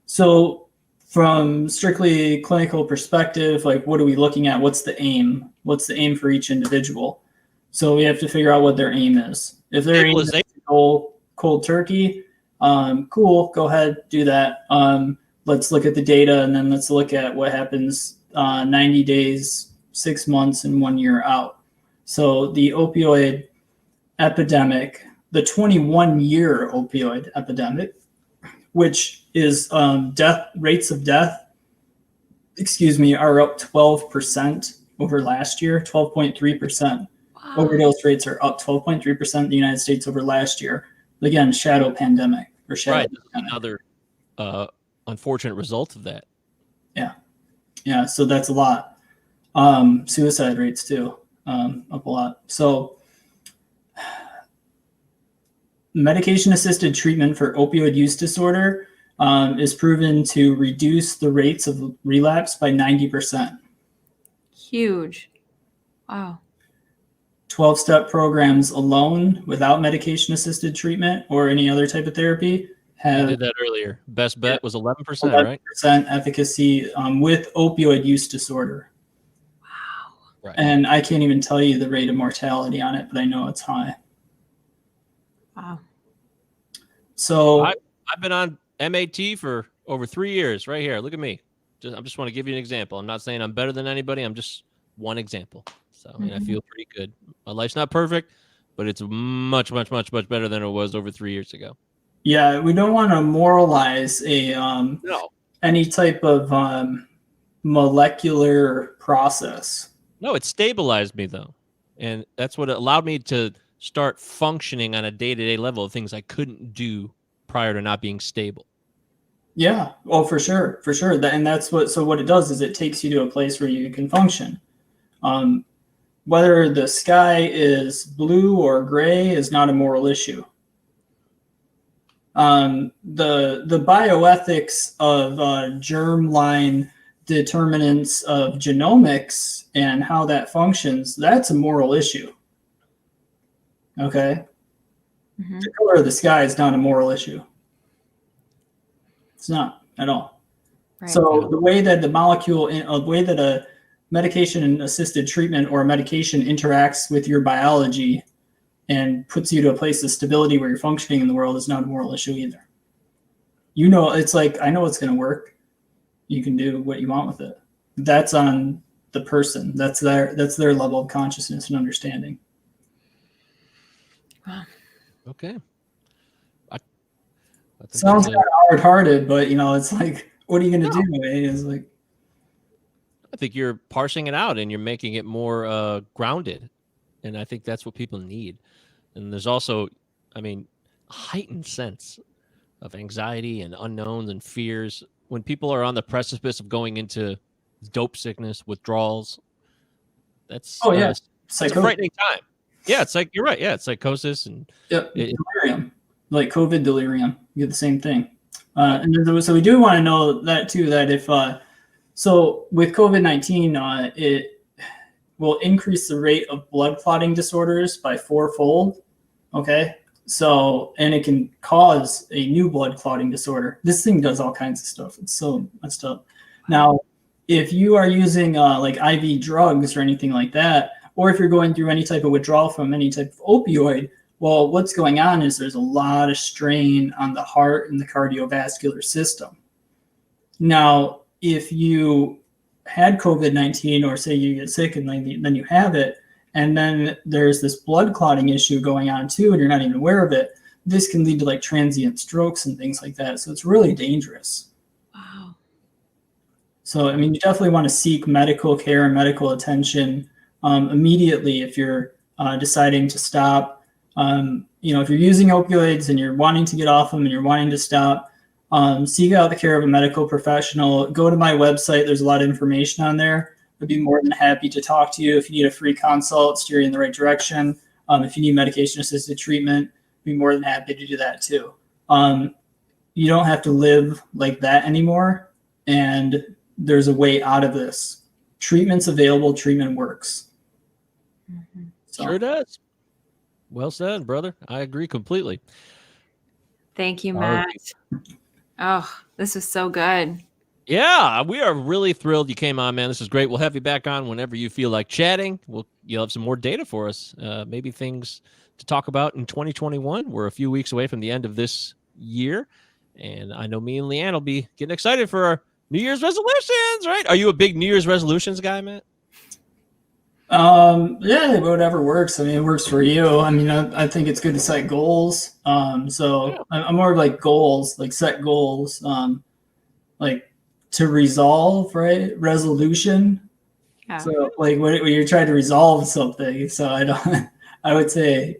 So from strictly clinical perspective, like what are we looking at? What's the aim? What's the aim for each individual? So we have to figure out what their aim is. If their aim is to go cold turkey, cool, go ahead, do that. Let's look at the data, and then let's look at what happens 90 days, 6 months, and 1 year out. So the opioid epidemic, the 21-year opioid epidemic, which is rates of death, are up 12% over last year, 12.3%. Wow. Overdose rates are up 12.3% in the United States over last year. Again, shadow pandemic or shadow pandemic. Another unfortunate result of that. Yeah, so that's a lot. Suicide rates too, up a lot. So medication-assisted treatment for opioid use disorder is proven to reduce the rates of relapse by 90%. Huge. Wow. 12-step programs alone without medication-assisted treatment or any other type of therapy I have did that earlier. Best bet was 11%, 11% right? efficacy with opioid use disorder. Wow. Right. And I can't even tell you the rate of mortality on it, but I know it's high. Wow. So I've been on MAT for over 3 years right here. Look at me. I just want to give you an example. I'm not saying I'm better than anybody. I'm just one example. So and I feel pretty good. My life's not perfect, but it's much, much, much, much better than it was over 3 years ago. yeah, we don't want to moralize any type of molecular process. No, it stabilized me though. And that's what allowed me to start functioning on a day-to-day level of things I couldn't do prior to not being stable. Yeah, oh, for sure. And that's what it does is it takes you to a place where you can function. Whether the sky is blue or gray is not a moral issue. The bioethics of germline determinants of genomics and how that functions, that's a moral issue. Okay? Mm-hmm. The color of the sky is not a moral issue. It's not at all. Right. So the way that the way that a medication-assisted treatment or a medication interacts with your biology and puts you to a place of stability where you're functioning in the world is not a moral issue either. You know, it's like, I know it's going to work. You can do what you want with it. That's on the person. That's their level of consciousness and understanding. Wow. Okay. Sounds kind of hard-hearted, but it's like, what are you going to do? It's like, I think you're parsing it out and you're making it more grounded. And I think that's what people need. And there's also, a heightened sense of anxiety and unknowns and fears when people are on the precipice of going into dope sickness, withdrawals. That's that's a frightening time. Yeah, it's like, you're right. Yeah, it's psychosis and delirium, like COVID delirium. You get the same thing. So we do want to know that too, that if so with COVID-19, it will increase the rate of blood clotting disorders by 4-fold. Okay. So, and it can cause a new blood clotting disorder. This thing does all kinds of stuff. It's so messed up. Now, if you are using like IV drugs or anything like that, or if you're going through any type of withdrawal from any type of opioid, well, what's going on is there's a lot of strain on the heart and the cardiovascular system. Now, if you had COVID-19 or say you get sick and then you have it, and then there's this blood clotting issue going on too, and you're not even aware of it, this can lead to like transient strokes and things like that. So it's really dangerous. Wow. So, you definitely want to seek medical care and medical attention immediately if you're deciding to stop. If you're using opioids and you're wanting to get off them and you're wanting to stop, seek out the care of a medical professional. Go to my website. There's a lot of information on there. I'd be more than happy to talk to you if you need a free consult, steer you in the right direction. If you need medication-assisted treatment, I'd be more than happy to do that too. You don't have to live like that anymore. And there's a way out of this. Treatment's available. Treatment works. Mm-hmm. So. Sure does. Well said, brother. I agree completely. Thank you, Matt. Oh, this was so good. Yeah, we are really thrilled you came on, man. This is great. We'll have you back on whenever you feel like chatting. You'll have some more data for us, maybe things to talk about in 2021. We're a few weeks away from the end of this year, and I know me and Leanne will be getting excited for our New Year's resolutions, right? Are you a big New Year's resolutions guy, Matt? Yeah, whatever works. I mean, it works for you. I mean, I think it's good to set goals. So I'm more like goals, like set goals, like to resolve, right? Resolution. Yeah. So like when you're trying to resolve something. So I would say.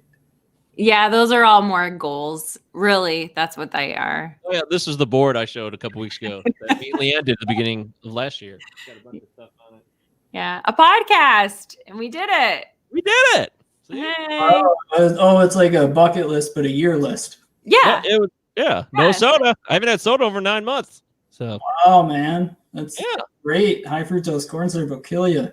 Yeah, those are all more goals. Really, that's what they are. Oh yeah, this is the board I showed a couple weeks ago that me and Leanne did at the beginning of last year. Got a bunch of stuff on it. Yeah, a podcast, and we did it. We did it. See? Hey. It's like a bucket list, but a year list. Yeah. No soda. I haven't had soda over 9 months. So. Oh man, that's great. High fructose corn syrup will kill you.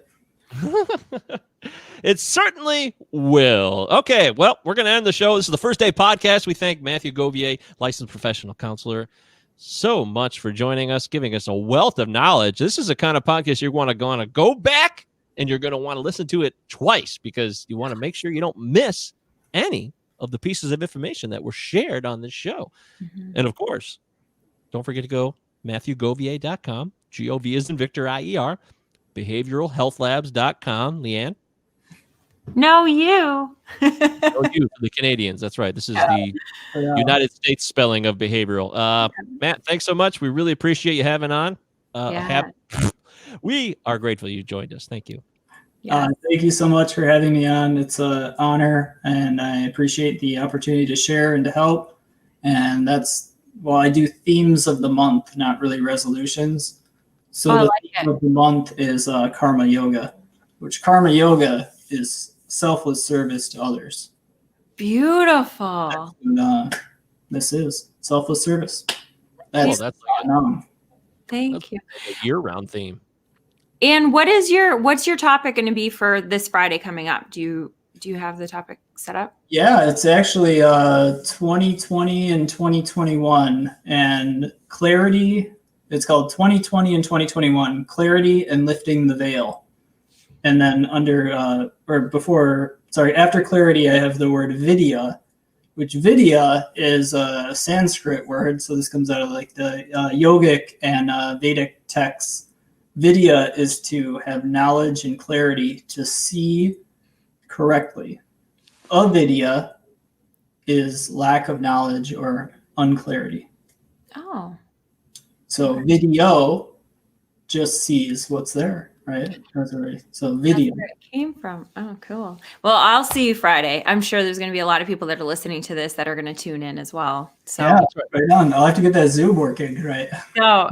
It certainly will. Okay, well, we're going to end the show. This is the First Day Podcast. We thank Matthew Govier, licensed professional counselor, so much for joining us, giving us a wealth of knowledge. This is the kind of podcast you're going to go back and you're going to want to listen to it twice because you want to make sure you don't miss any of the pieces of information that were shared on this show. Mm-hmm. And of course, don't forget to go MatthewGovier.com, G-O-V as in Victor, I-E-R, behavioralhealthlabs.com. Leanne? No, you. No, you for the Canadians. That's right. This is the United States spelling of behavioral. Matt, thanks so much. We really appreciate you having on. We are grateful you joined us. Thank you. Thank you so much for having me on. It's an honor, and I appreciate the opportunity to share and to help. And I do themes of the month, not really resolutions. So the theme of the month is karma yoga, which karma yoga is selfless service to others. Beautiful. And, this is selfless service. Thank you. A year-round theme. And what's your topic going to be for this Friday coming up? Do you have the topic set up? Yeah, it's actually 2020 and 2021 and clarity. It's called 2020 and 2021, clarity and lifting the veil. And then after clarity, I have the word vidya, which vidya is a Sanskrit word. So this comes out of like the yogic and Vedic texts. Vidya is to have knowledge and clarity to see correctly. Avidya is lack of knowledge or unclarity. Oh. So video just sees what's there, right? So video. That's where it came from. Oh, cool. Well, I'll see you Friday. I'm sure there's going to be a lot of people that are listening to this that are going to tune in as well. So right on. I'll have to get that Zoom working, right? So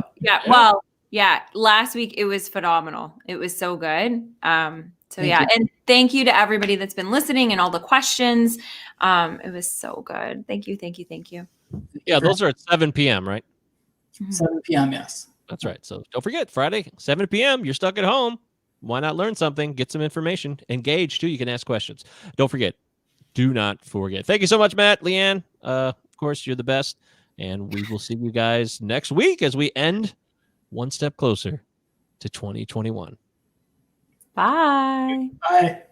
last week it was phenomenal. It was so good. And thank you to everybody that's been listening and all the questions. It was so good. Thank you. Yeah, those are at 7 p.m., right? 7 p.m., yes. That's right. So don't forget, Friday, 7 p.m., you're stuck at home. Why not learn something, get some information, engage too. You can ask questions. Don't forget. Do not forget. Thank you so much, Matt, Leanne. Of course, you're the best. And we will see you guys next week as we end one step closer to 2021. Bye. Bye.